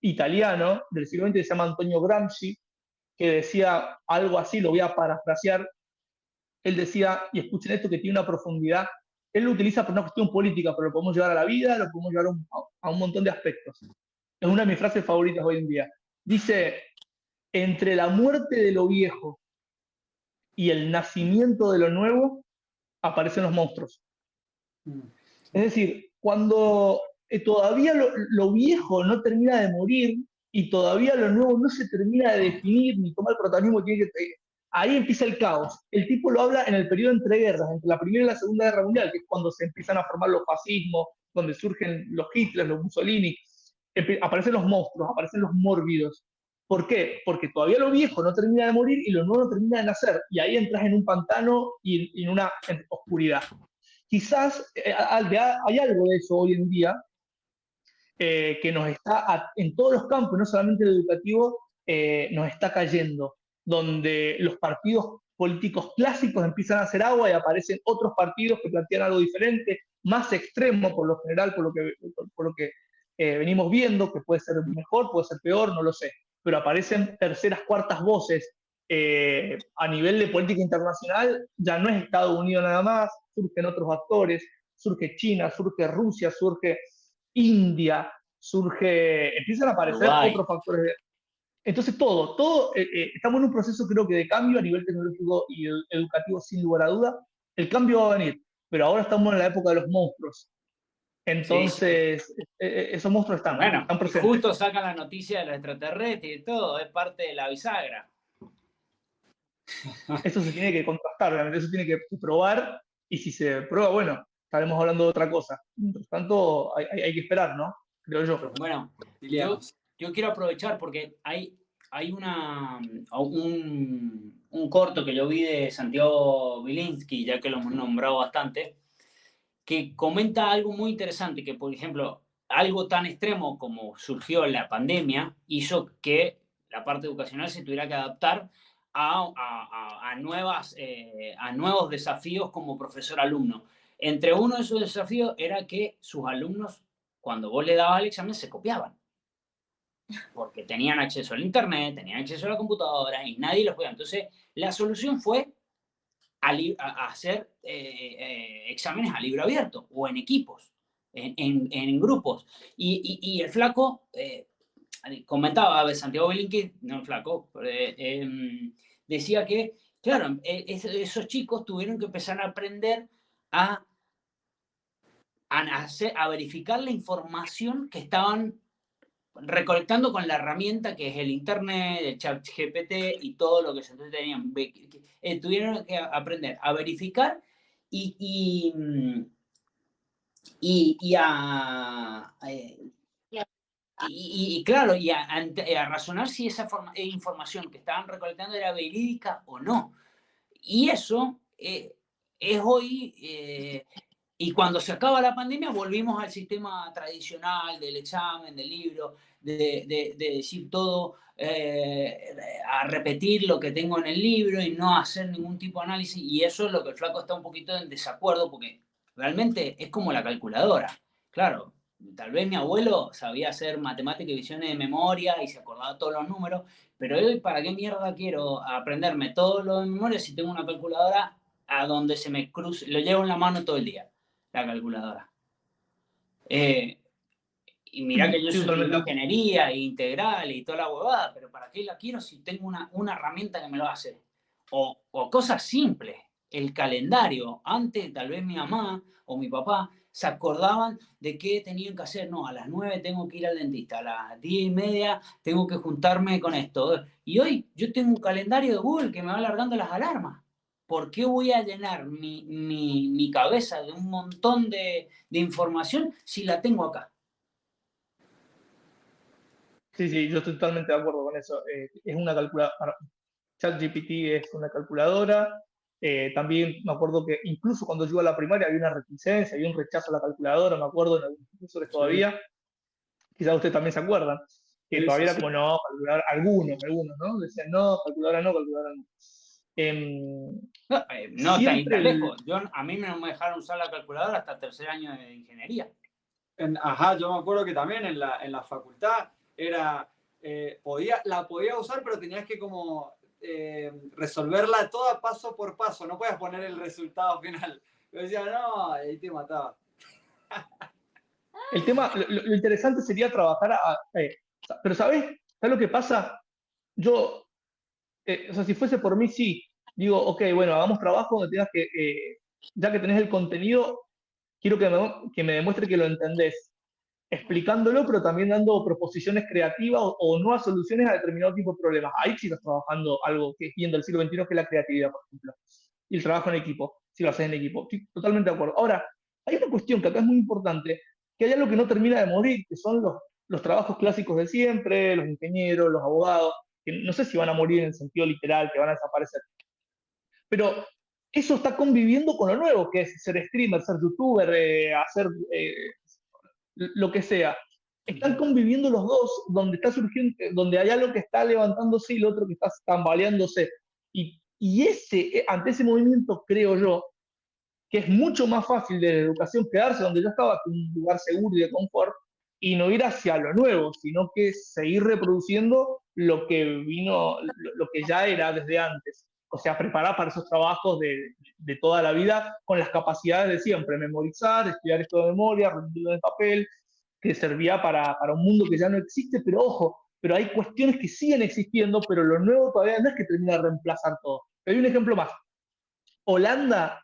italiano del siglo XX que se llama Antonio Gramsci, que decía algo así, lo voy a parafrasear. Él decía, y escuchen esto que tiene una profundidad, él lo utiliza por una cuestión política, pero lo podemos llevar a la vida, lo podemos llevar a un montón de aspectos. Es una de mis frases favoritas hoy en día. Dice, entre la muerte de lo viejo y el nacimiento de lo nuevo, aparecen los monstruos. Es decir, cuando todavía lo viejo no termina de morir y todavía lo nuevo no se termina de definir ni toma el protagonismo que tiene que... Ahí empieza el caos. El tipo lo habla en el periodo entre guerras, entre la Primera y la Segunda Guerra Mundial, que es cuando se empiezan a formar los fascismos, donde surgen los Hitler, los Mussolini. Aparecen los monstruos, aparecen los mórbidos. ¿Por qué? Porque todavía lo viejo no termina de morir y lo nuevo no termina de nacer. Y ahí entras en un pantano y en una oscuridad. Quizás hay algo de eso hoy en día que nos está, en todos los campos, no solamente el educativo, nos está cayendo, donde los partidos políticos clásicos empiezan a hacer agua y aparecen otros partidos que plantean algo diferente, más extremo por lo general, por lo que venimos viendo, que puede ser mejor, puede ser peor, no lo sé, pero aparecen terceras, cuartas voces a nivel de política internacional. Ya no es Estados Unidos nada más, surgen otros actores, surge China, surge Rusia, surge India, empiezan a aparecer Uruguay. otros factores. Entonces estamos en un proceso creo que de cambio a nivel tecnológico y educativo sin lugar a duda. El cambio va a venir, pero ahora estamos en la época de los monstruos. Entonces, sí. Esos monstruos están presentes. Justo sacan la noticia de los extraterrestres y todo, es parte de la bisagra. Eso se tiene que contrastar, obviamente, eso tiene que probar, y si se prueba, bueno, estaremos hablando de otra cosa. Mientras tanto, hay que esperar, ¿no? Creo yo. Bueno, yo quiero aprovechar porque hay un corto que yo vi de Santiago Bilinsky, ya que lo hemos nombrado bastante, que comenta algo muy interesante, que por ejemplo, algo tan extremo como surgió la pandemia hizo que la parte educacional se tuviera que adaptar a nuevos desafíos como profesor-alumno. Entre uno de esos desafíos era que sus alumnos, cuando vos le dabas el examen, se copiaban. Porque tenían acceso al internet, tenían acceso a la computadora y nadie los podía. Entonces, la solución fue a hacer exámenes a libro abierto o en equipos, en grupos. Y el flaco comentaba, Santiago Bilinsky, no el flaco, decía que, claro, esos chicos tuvieron que empezar a aprender a verificar la información que estaban recolectando con la herramienta que es el internet, el chat GPT y todo lo que se tenían. Tuvieron que aprender a verificar y claro, y a razonar si esa información que estaban recolectando era verídica o no. Y eso es hoy... Y cuando se acaba la pandemia volvimos al sistema tradicional del examen, del libro, de decir todo, a repetir lo que tengo en el libro y no hacer ningún tipo de análisis. Y eso es lo que el flaco está un poquito en desacuerdo, porque realmente es como la calculadora. Claro, tal vez mi abuelo sabía hacer matemática y visiones de memoria y se acordaba todos los números, pero hoy, ¿para qué mierda quiero aprenderme todo lo de memoria si tengo una calculadora a donde se me cruce, lo llevo en la mano todo el día? La calculadora. Y mira que yo soy de ingeniería e integral y toda la huevada, pero ¿para qué la quiero si tengo una herramienta que me lo hace? O cosas simples, el calendario. Antes tal vez mi mamá o mi papá se acordaban de qué tenían que hacer. No, a las 9 tengo que ir al dentista, a las 10:30 tengo que juntarme con esto. Y hoy yo tengo un calendario de Google que me va alargando las alarmas. ¿Por qué voy a llenar mi cabeza de un montón de información si la tengo acá? Sí, yo estoy totalmente de acuerdo con eso. Es una calculadora. ChatGPT es una calculadora. También me acuerdo que incluso cuando yo iba a la primaria había una reticencia, había un rechazo a la calculadora, me acuerdo en algunos profesores Sí, todavía. Quizás ustedes también se acuerdan, que sí, sí, todavía era sí. como no, calculadora, algunos, ¿no? Decían no, calculadora no, calculadora no. Em, No está ni siempre tan lejos. A mí no me dejaron usar la calculadora hasta tercer año de ingeniería. Ajá, yo me acuerdo que también en la facultad era, la podía usar, pero tenías que como resolverla toda paso por paso, no podías poner el resultado final. Yo decía, no, ahí te mataba. el tema, lo interesante sería trabajar pero ¿sabes lo que pasa? Yo, o sea, si fuese por mí, sí, digo, ok, bueno, hagamos trabajo donde tengas que, ya que tenés el contenido, quiero que me demuestre que lo entendés, explicándolo, pero también dando proposiciones creativas o nuevas soluciones a determinado tipo de problemas. Ahí sí estás trabajando algo que es bien del siglo XXI, que es la creatividad, por ejemplo, y el trabajo en equipo, si lo haces en equipo. Estoy totalmente de acuerdo. Ahora, hay una cuestión que acá es muy importante, que hay algo que no termina de morir, que son los trabajos clásicos de siempre, los ingenieros, los abogados, que no sé si van a morir en el sentido literal, que van a desaparecer, pero eso está conviviendo con lo nuevo, que es ser streamer, ser youtuber, hacer lo que sea. Están conviviendo los dos, donde está surgiendo, donde hay algo que está levantándose y el otro que está tambaleándose. Ante ese movimiento, creo yo, que es mucho más fácil de la educación quedarse donde ya estaba, que un lugar seguro y de confort, y no ir hacia lo nuevo, sino que seguir reproduciendo lo que vino, lo que ya era desde antes. O sea, preparar para esos trabajos de toda la vida con las capacidades de siempre, memorizar, estudiar esto de memoria, rendirlo en papel, que servía para un mundo que ya no existe, pero ojo, pero hay cuestiones que siguen existiendo, pero lo nuevo todavía no es que termina de reemplazar todo. Hay un ejemplo más. Holanda,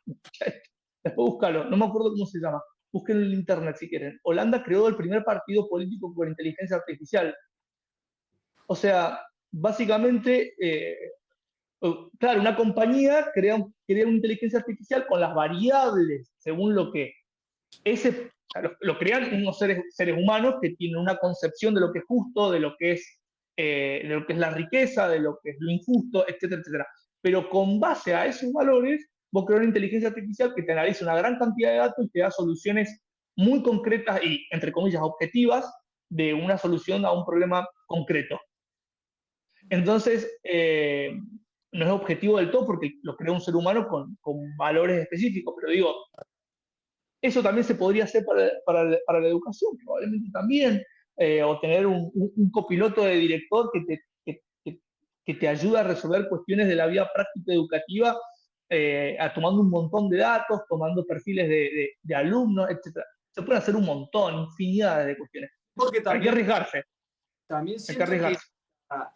después búscalo, no me acuerdo cómo se llama, búsquenlo en internet si quieren. Holanda creó el primer partido político por inteligencia artificial. O sea, básicamente, claro, una compañía crea una inteligencia artificial con las variables según lo que ese, lo crean unos seres humanos que tienen una concepción de lo que es justo, de lo que es la riqueza, de lo que es lo injusto, etcétera, etcétera. Pero con base a esos valores, vos creas una inteligencia artificial que te analiza una gran cantidad de datos y te da soluciones muy concretas y, entre comillas, objetivas de una solución a un problema concreto. Entonces, no es objetivo del todo porque lo crea un ser humano con valores específicos, pero digo, eso también se podría hacer para la educación, probablemente también, o tener un copiloto de director que te ayuda a resolver cuestiones de la vida práctica educativa, tomando un montón de datos, tomando perfiles de alumnos, etc. Se puede hacer un montón, infinidad de cuestiones. Porque Hay que también, arriesgarse, también hay que siento que arriesgarse.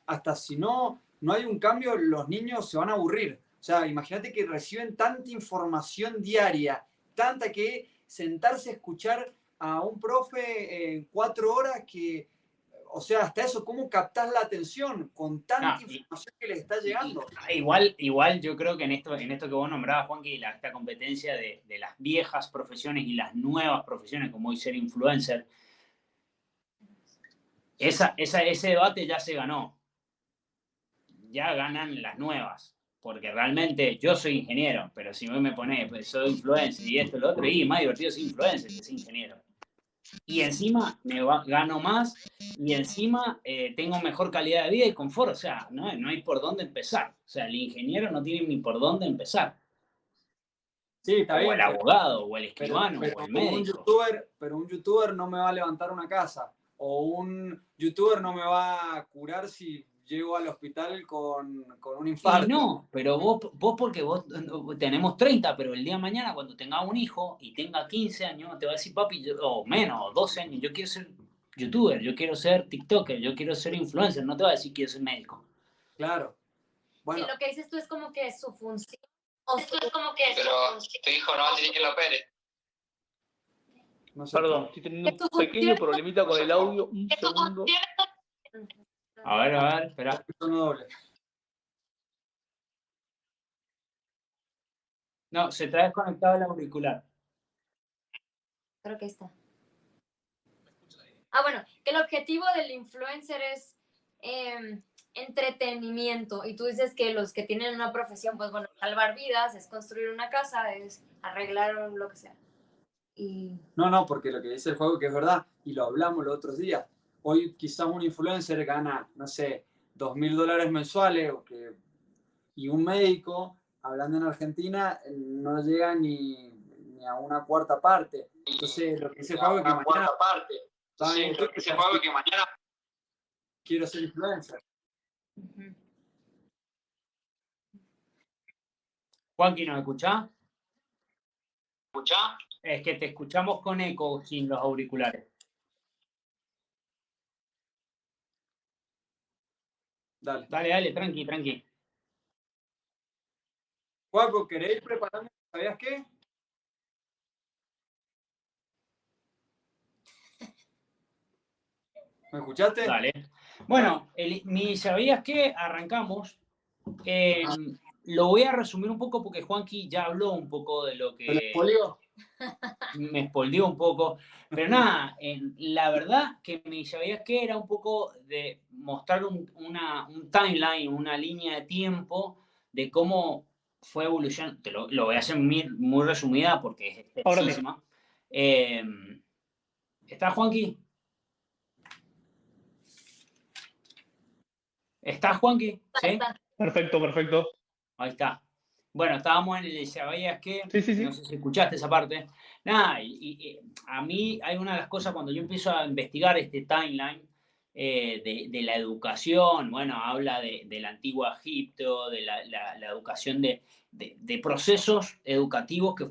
hasta si no hay un cambio, los niños se van a aburrir. O sea, imagínate que reciben tanta información diaria, tanta que sentarse a escuchar a un profe en 4 horas que, o sea, hasta eso, ¿cómo captás la atención con tanta No, información que les está llegando? igual yo creo que en esto que vos nombrabas, Juan, que esta competencia de las viejas profesiones y las nuevas profesiones, como hoy ser influencer, ese debate ya se ganó. Ya ganan las nuevas. Porque realmente yo soy ingeniero, pero si me pones, pues soy influencer y esto y lo otro, y más divertido ser influencer que ser ingeniero. Y encima gano más y encima tengo mejor calidad de vida y confort. O sea, no hay por dónde empezar. O sea, el ingeniero no tiene ni por dónde empezar. Sí, está O el bien, abogado, o el escribano, o el médico. pero un youtuber no me va a levantar una casa. O un youtuber no me va a curar si llego al hospital con un Y infarto. no, pero vos porque vos tenemos 30, pero el día de mañana cuando tenga un hijo y tenga 15 años, te va a decir, papi, o menos, o 12 años, yo quiero ser youtuber, yo quiero ser tiktoker, yo quiero ser influencer, no te va a decir quiero ser médico. Claro. Bueno, sí, lo que dices tú es como que su función. Pero tu hijo no va a tener que lo opere. no sé. Perdón, estoy teniendo Que tu un pequeño función. problemita con el audio. Un segundo. A ver, espera. Doble. No, se te ha desconectado el auricular. Creo que está. Bueno, que el objetivo del influencer es entretenimiento. Y tú dices que los que tienen una profesión, pues bueno, salvar vidas, es construir una casa, es arreglar lo que sea. Y... No, porque lo que dice el juego que es verdad, y lo hablamos los otros días. Hoy quizás un influencer gana, no sé, $2.000 mensuales, y un médico, hablando en Argentina, no llega ni a una cuarta parte. Entonces, lo que dice el juego es que mañana... Entonces, lo que dice el juego es que mañana... Quiero ser influencer. Juanqui, ¿nos escuchás? ¿Escuchá? Es que te escuchamos con eco sin los auriculares. Dale. Dale, tranqui. Juaco, ¿queréis prepararme? ¿Sabías qué? ¿Me escuchaste? Dale. Bueno, mi ¿sabías qué? Arrancamos. Lo voy a resumir un poco porque Juanqui ya habló un poco de lo que... Me espoldió un poco. Pero nada, la verdad que mi ¿sabías qué? Era un poco de mostrar un timeline, una línea de tiempo de cómo fue evolucionando. Lo voy a hacer muy resumida porque es extensísima. ¿Está Juanqui? ¿Estás, Juanqui? ¿Sí? Perfecto. Ahí está. Bueno, estábamos en el ¿sabías qué? Sí. No sé si escuchaste esa parte. Nada, y a mí hay una de las cosas cuando yo empiezo a investigar este timeline de la educación, bueno, habla del antiguo Egipto, de la educación de procesos educativos que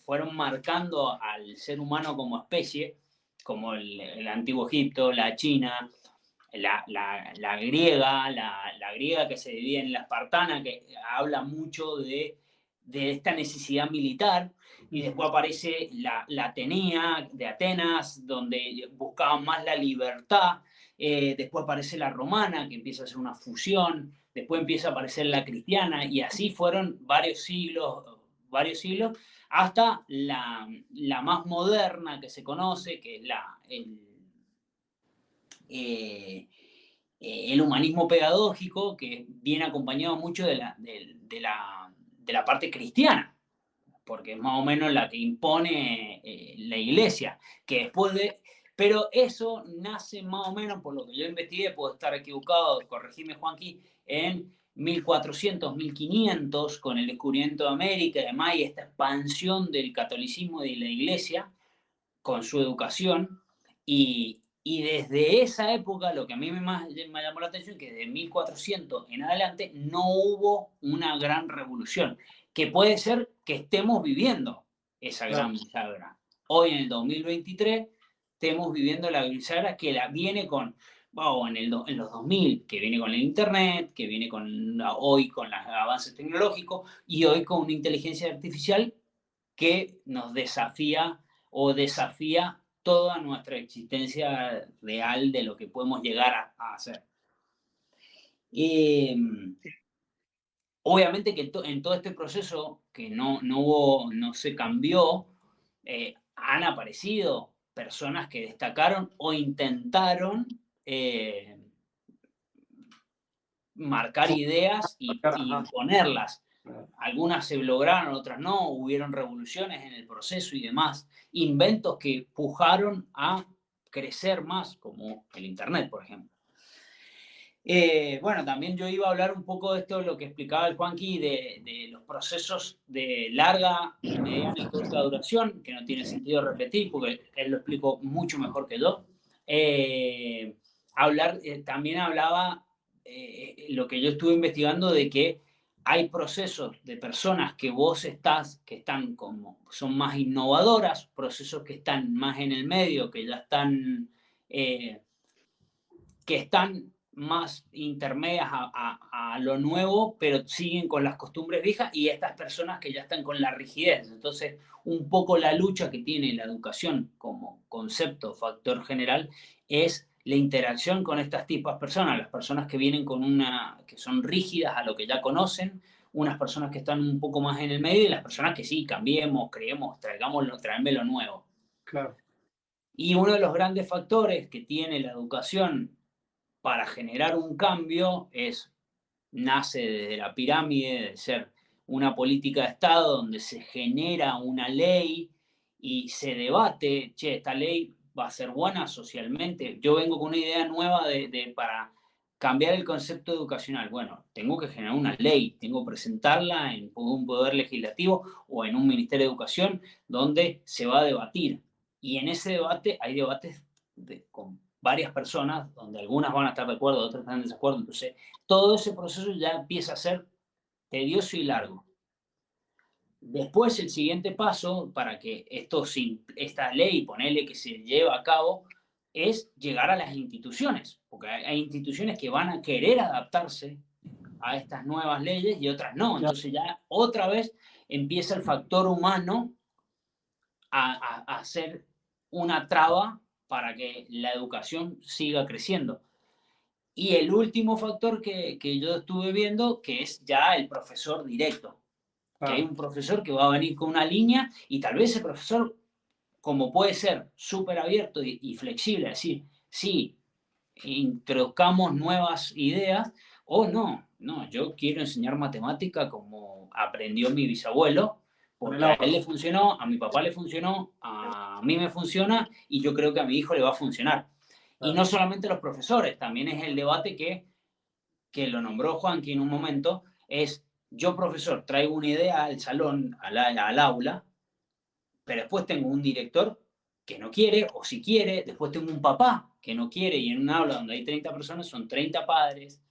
fueron marcando al ser humano como especie, como el antiguo Egipto, la China, la griega que se divide en la espartana, que habla mucho de esta necesidad militar, y después aparece la Atenea de Atenas, donde buscaban más la libertad, después aparece la romana, que empieza a ser una fusión, después empieza a aparecer la cristiana, y así fueron varios siglos, hasta la más moderna que se conoce, que es el humanismo pedagógico, que viene acompañado mucho de la parte cristiana, porque es más o menos la que impone la iglesia, que después pero eso nace más o menos, por lo que yo investigué, puedo estar equivocado, corregime Juanqui, en 1400, 1500, con el descubrimiento de América y demás, y esta expansión del catolicismo y de la iglesia, con su educación, y desde esa época, lo que a mí me llamó la atención, que desde 1400 en adelante no hubo una gran revolución, que puede ser que estemos viviendo esa gran bisagra. Hoy en el 2023 estemos viviendo la bisagra que viene con, en los 2000, que viene con el Internet, que viene hoy con los avances tecnológicos, y hoy con una inteligencia artificial que nos desafía toda nuestra existencia real de lo que podemos llegar a hacer. Obviamente que en todo este proceso que no se cambió, han aparecido personas que destacaron o intentaron marcar ideas y imponerlas. Algunas se lograron, otras no, hubieron revoluciones en el proceso y demás, inventos que pujaron a crecer más, como el Internet, por ejemplo. Bueno, también yo iba a hablar un poco de esto, lo que explicaba el Juanqui, de los procesos de larga, mediana y corta duración, que no tiene sentido repetir, porque él lo explicó mucho mejor que yo. También hablaba lo que yo estuve investigando, de que hay procesos de personas que son más innovadoras, procesos que están más en el medio, que ya están más intermedias a lo nuevo, pero siguen con las costumbres viejas, y estas personas que ya están con la rigidez. Entonces, un poco la lucha que tiene la educación como concepto, factor general, es la interacción con estas tipos de personas, las personas que vienen que son rígidas a lo que ya conocen, unas personas que están un poco más en el medio, y las personas que sí, cambiemos, creemos, traeme lo nuevo. Claro. Y uno de los grandes factores que tiene la educación para generar un cambio nace desde la pirámide de ser una política de Estado donde se genera una ley y se debate, che, esta ley va a ser buena socialmente. Yo vengo con una idea nueva para cambiar el concepto educacional. Bueno, tengo que generar una ley, tengo que presentarla en un poder legislativo o en un ministerio de educación donde se va a debatir. Y en ese debate hay debates con varias personas, donde algunas van a estar de acuerdo, otras están en desacuerdo. Entonces, todo ese proceso ya empieza a ser tedioso y largo. Después, el siguiente paso para que esta ley, ponele que se lleva a cabo, es llegar a las instituciones, porque hay instituciones que van a querer adaptarse a estas nuevas leyes y otras no. Entonces ya otra vez empieza el factor humano a ser una traba para que la educación siga creciendo. Y el último factor que yo estuve viendo, que es ya el profesor directo. Que hay un profesor que va a venir con una línea y tal vez ese profesor, como puede ser súper abierto y flexible, decir, sí, introduzcamos nuevas ideas, o no, yo quiero enseñar matemática como aprendió mi bisabuelo, porque a él le funcionó, a mi papá le funcionó, a mí me funciona y yo creo que a mi hijo le va a funcionar. Y no solamente los profesores, también es el debate que lo nombró Juanqui en un momento, es yo, profesor, traigo una idea al salón, al aula, pero después tengo un director que no quiere, o si quiere, después tengo un papá que no quiere, y en un aula donde hay 30 personas son 30 padres,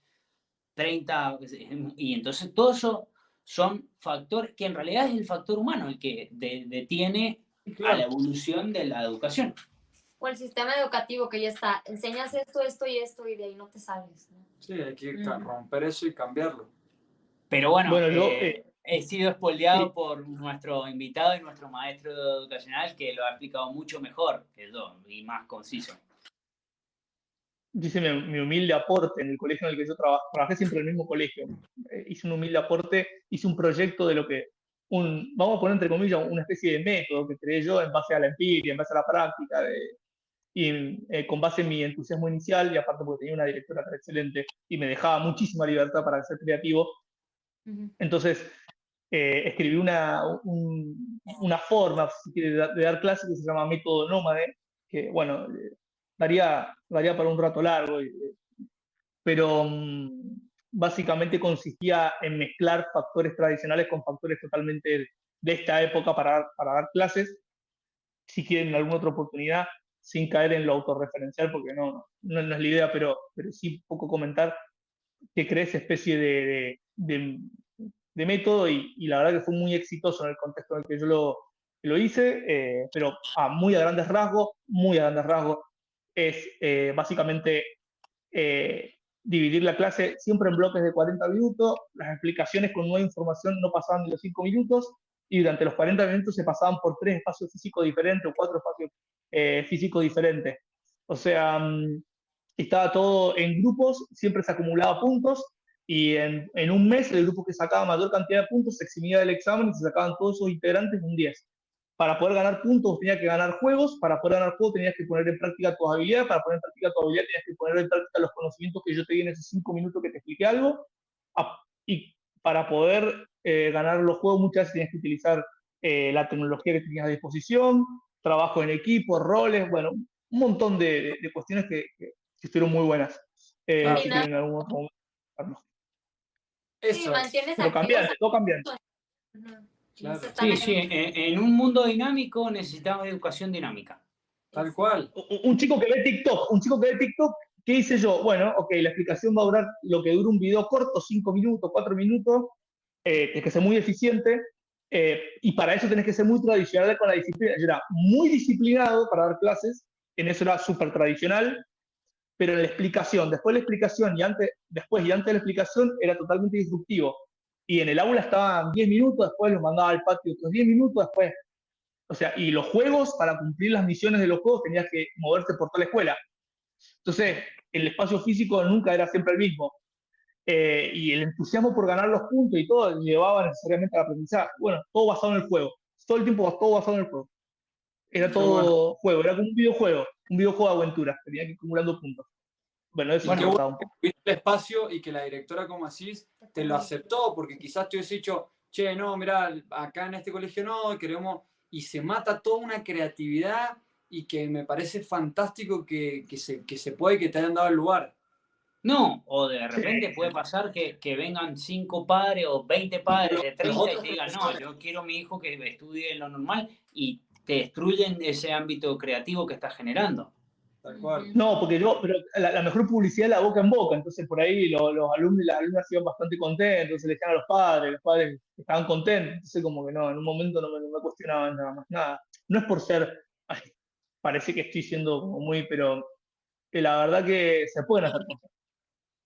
30, y entonces todo eso son factores que en realidad es el factor humano el que detiene a la evolución de la educación. O el sistema educativo que ya está, enseñas esto, esto y esto y de ahí no te sales, ¿no? Sí, hay que romper eso y cambiarlo. Pero bueno, he sido spoileado por nuestro invitado y nuestro maestro educacional que lo ha explicado mucho mejor que yo y más conciso. Dice mi humilde aporte en el colegio en el que yo trabajé siempre en el mismo colegio. Hice un humilde aporte, hice un proyecto de lo que, vamos a poner entre comillas, una especie de método que creé yo en base a la empiria, en base a la práctica, y con base en mi entusiasmo inicial, y aparte porque tenía una directora tan excelente y me dejaba muchísima libertad para ser creativo. Entonces, escribí una forma de dar clases que se llama método nómade, que bueno, daría para un rato largo, pero básicamente consistía en mezclar factores tradicionales con factores totalmente de esta época para dar clases, si quieren en alguna otra oportunidad, sin caer en lo autorreferencial, porque no es la idea, pero sí un poco comentar que creé esa especie de método y la verdad que fue muy exitoso en el contexto en el que yo lo hice, pero muy a grandes rasgos, es básicamente dividir la clase siempre en bloques de 40 minutos, las explicaciones con nueva información no pasaban de los 5 minutos, y durante los 40 minutos se pasaban por 3 espacios físicos diferentes o 4 espacios físicos diferentes. O sea, estaba todo en grupos, siempre se acumulaba puntos, y en un mes el grupo que sacaba mayor cantidad de puntos se eximía del examen y se sacaban todos sus integrantes un 10. Para poder ganar puntos tenías que ganar juegos, para poder ganar juegos tenías que poner en práctica tus habilidades, para poner en práctica tu habilidad tenías que poner en práctica los conocimientos que yo te di en esos 5 minutos que te expliqué algo, y para poder ganar los juegos muchas veces tenías que utilizar la tecnología que tenías a disposición, trabajo en equipo, roles, bueno, un montón de cuestiones que estuvieron muy buenas. Si quieren en algún otro momento. Sí, mantienes todo cambiante. Claro. Sí, en un mundo dinámico necesitamos educación dinámica. Tal cual. Un chico que ve TikTok, ¿qué hice yo? Bueno, ok, la explicación va a durar lo que dura un video corto, 5 minutos, 4 minutos, tienes que ser muy eficiente, y para eso tenés que ser muy tradicional con la disciplina. Yo era muy disciplinado para dar clases, en eso era súper tradicional, pero en la explicación, después de la explicación y antes de la explicación era totalmente disruptivo. Y en el aula estaban 10 minutos, después los mandaba al patio otros 10 minutos, después. O sea, y los juegos, para cumplir las misiones de los juegos, tenías que moverte por toda la escuela. Entonces, el espacio físico nunca era siempre el mismo. Y el entusiasmo por ganar los puntos y todo llevaba necesariamente al aprendizaje. Bueno, todo basado en el juego. Todo el tiempo todo basado en el juego. Era todo juego, era como un videojuego de aventuras, tenía que ir acumulando puntos. Bueno, eso me gustaba un poco. Viste el espacio y que la directora, como asís, te lo aceptó, porque quizás te hubiese dicho, che, no, mirá, acá en este colegio no, queremos, y se mata toda una creatividad y que me parece fantástico que se puede, que te hayan dado el lugar. No, o de repente puede pasar que vengan 5 padres o 20 padres de 30 y te digan, no, yo quiero a mi hijo que estudie lo normal y te destruyen ese ámbito creativo que estás generando. Tal cual. No, porque pero la mejor publicidad es la boca en boca, entonces por ahí los alumnos y las alumnas iban bastante contentos, se le decían a los padres estaban contentos, entonces como que no, en un momento no me cuestionaban nada más, nada. No es por ser, ay, parece que estoy siendo como muy, pero que la verdad que se pueden hacer cosas.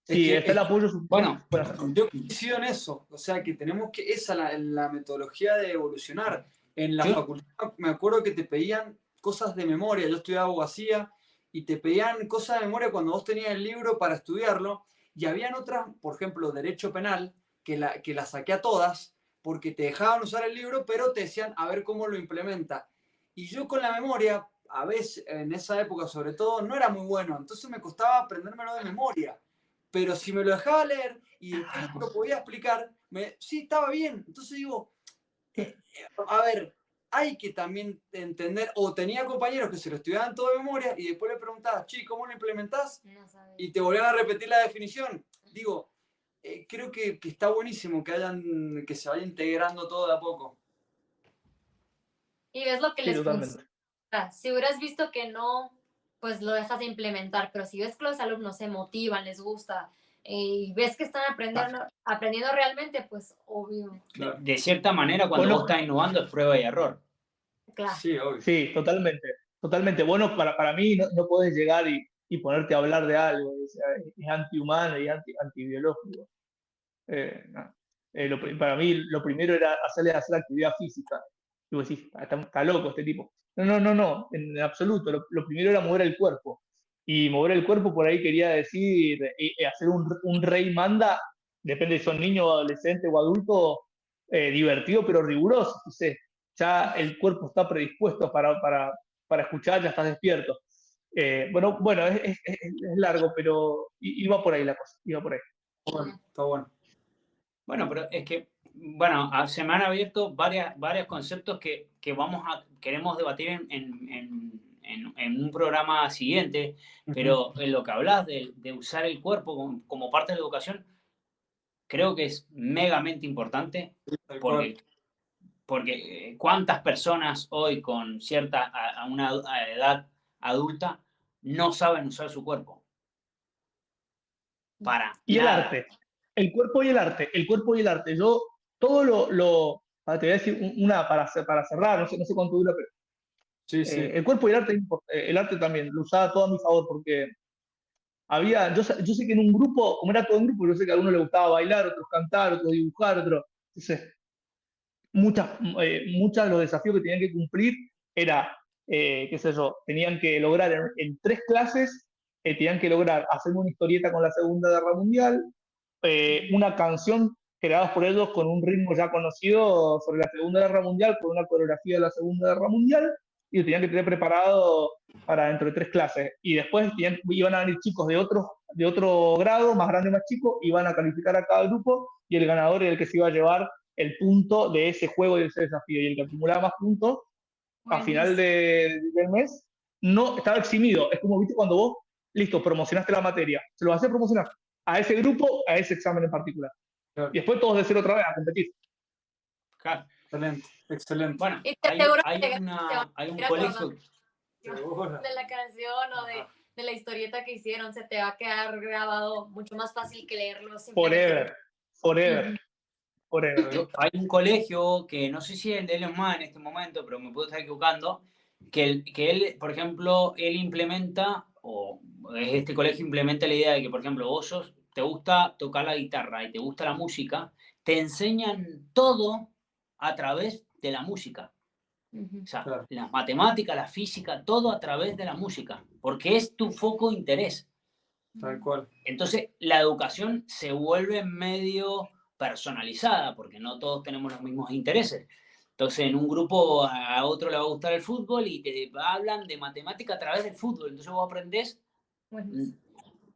Sí, está el apoyo suficiente. Bueno, yo coincido en eso, o sea que tenemos que, esa es la metodología de evolucionar. En la facultad me acuerdo que te pedían cosas de memoria, yo estudiaba abogacía, y te pedían cosas de memoria cuando vos tenías el libro para estudiarlo, y habían otras, por ejemplo, Derecho Penal, que la saqué a todas, porque te dejaban usar el libro, pero te decían a ver cómo lo implementa. Y yo con la memoria, a veces, en esa época sobre todo, no era muy bueno, entonces me costaba aprendérmelo de memoria. Pero si me lo dejaba leer y después lo podía explicar, sí, estaba bien. Entonces digo, a ver, hay que también entender, o tenía compañeros que se lo estudiaban todo de memoria y después le preguntabas, che, ¿cómo lo implementás? No sabes. Y te volvían a repetir la definición. Digo, creo que está buenísimo que se vaya integrando todo de a poco. Y ves lo que les funciona. Si hubieras visto que no, pues lo dejas de implementar, pero si ves que los alumnos se motivan, les gusta, y ves que están aprendiendo realmente, pues obvio. Claro. De cierta manera, cuando vos estás innovando es prueba y error. Claro. Sí, obvio. Sí, totalmente. Bueno, para mí no podés llegar y ponerte a hablar de algo, es antihumano y antibiológico. Para mí lo primero era hacerle hacer actividad física. Y vos decís, está loco este tipo. No, en absoluto. Lo primero era mover el cuerpo. Y mover el cuerpo por ahí quería decir hacer un rey manda, depende si son niños, adolescentes o adultos, divertido pero riguroso. Entonces ya el cuerpo está predispuesto para escuchar, ya estás despierto. Bueno, es largo, pero iba por ahí la cosa, iba por ahí. Bueno, está bueno. Bueno, pero es que, bueno, se me han abierto varios conceptos que queremos debatir en un programa siguiente, pero en lo que hablas de usar el cuerpo como parte de la educación, creo que es megamente importante, porque cuántas personas hoy con a una edad adulta no saben usar su cuerpo. Y nada. El arte. El cuerpo y el arte. Yo todo te voy a decir una para cerrar, no sé cuánto dura, pero sí. El cuerpo y el arte también, lo usaba todo a mi favor, porque yo sé que en un grupo, como era todo un grupo, yo sé que a algunos les gustaba bailar, otros cantar, otros dibujar, entonces muchos de los desafíos que tenían que cumplir era, qué sé yo, tenían que lograr en 3 clases, tenían que lograr hacer una historieta con la Segunda Guerra Mundial, una canción creada por ellos con un ritmo ya conocido sobre la Segunda Guerra Mundial, con una coreografía de la Segunda Guerra Mundial, y lo tenían que tener preparado para dentro de 3 clases. Y después iban a venir chicos de otro grado, más grande, más chico, iban a calificar a cada grupo, y el ganador era el que se iba a llevar el punto de ese juego y de ese desafío. Y el que acumulaba más puntos, a final del mes, no estaba eximido. Es como, viste, cuando vos, listo, promocionaste la materia, se lo vas a promocionar a ese grupo, a ese examen en particular. Claro. Y después todos de cero otra vez a competir. Claro. Excelente. Bueno, hay un colegio. De la canción o de la historieta que hicieron, se te va a quedar grabado mucho más fácil que leerlo. Forever. Hay un colegio que no sé si es el de Elon Musk en este momento, pero me puedo estar equivocando, que él, por ejemplo, él implementa, o este colegio implementa la idea de que, por ejemplo, vos te gusta tocar la guitarra y te gusta la música, te enseñan todo a través de la música. O sea, claro, las matemáticas, la física, todo a través de la música, porque es tu foco de interés. Tal cual. Entonces, la educación se vuelve medio personalizada, porque no todos tenemos los mismos intereses. Entonces, en un grupo a otro le va a gustar el fútbol y te hablan de matemática a través del fútbol. Entonces vos aprendés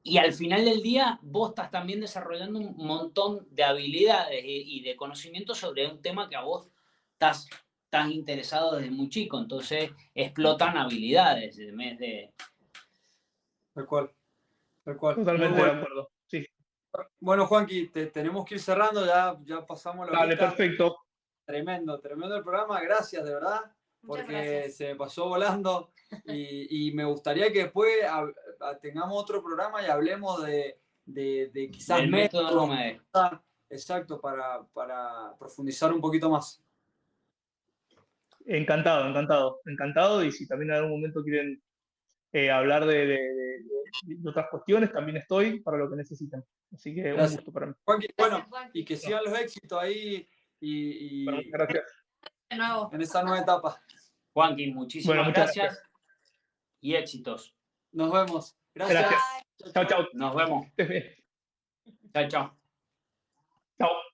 y al final del día vos estás también desarrollando un montón de habilidades y de conocimientos sobre un tema que a vos estás interesado desde muy chico. Entonces explotan habilidades en vez de... Tal cual. Totalmente de acuerdo. Sí. Bueno, Juanqui, tenemos que ir cerrando, ya pasamos la Dale, horita. perfecto. Tremendo el programa, gracias de verdad, porque se me pasó volando y me gustaría que después tengamos otro programa y hablemos de quizás el método Nómade. Exacto, para profundizar un poquito más. Encantado. Y si también en algún momento quieren hablar de otras cuestiones, también estoy para lo que necesiten. Así que Gracias. un gusto para mí. Juanqui, bueno, y que sigan los éxitos ahí y Bueno, muchas gracias. De nuevo. en esa nueva etapa. Juanqui, muchísimas muchas gracias y éxitos. Nos vemos. Gracias. Chao. Nos vemos. Chao, chao. Chao.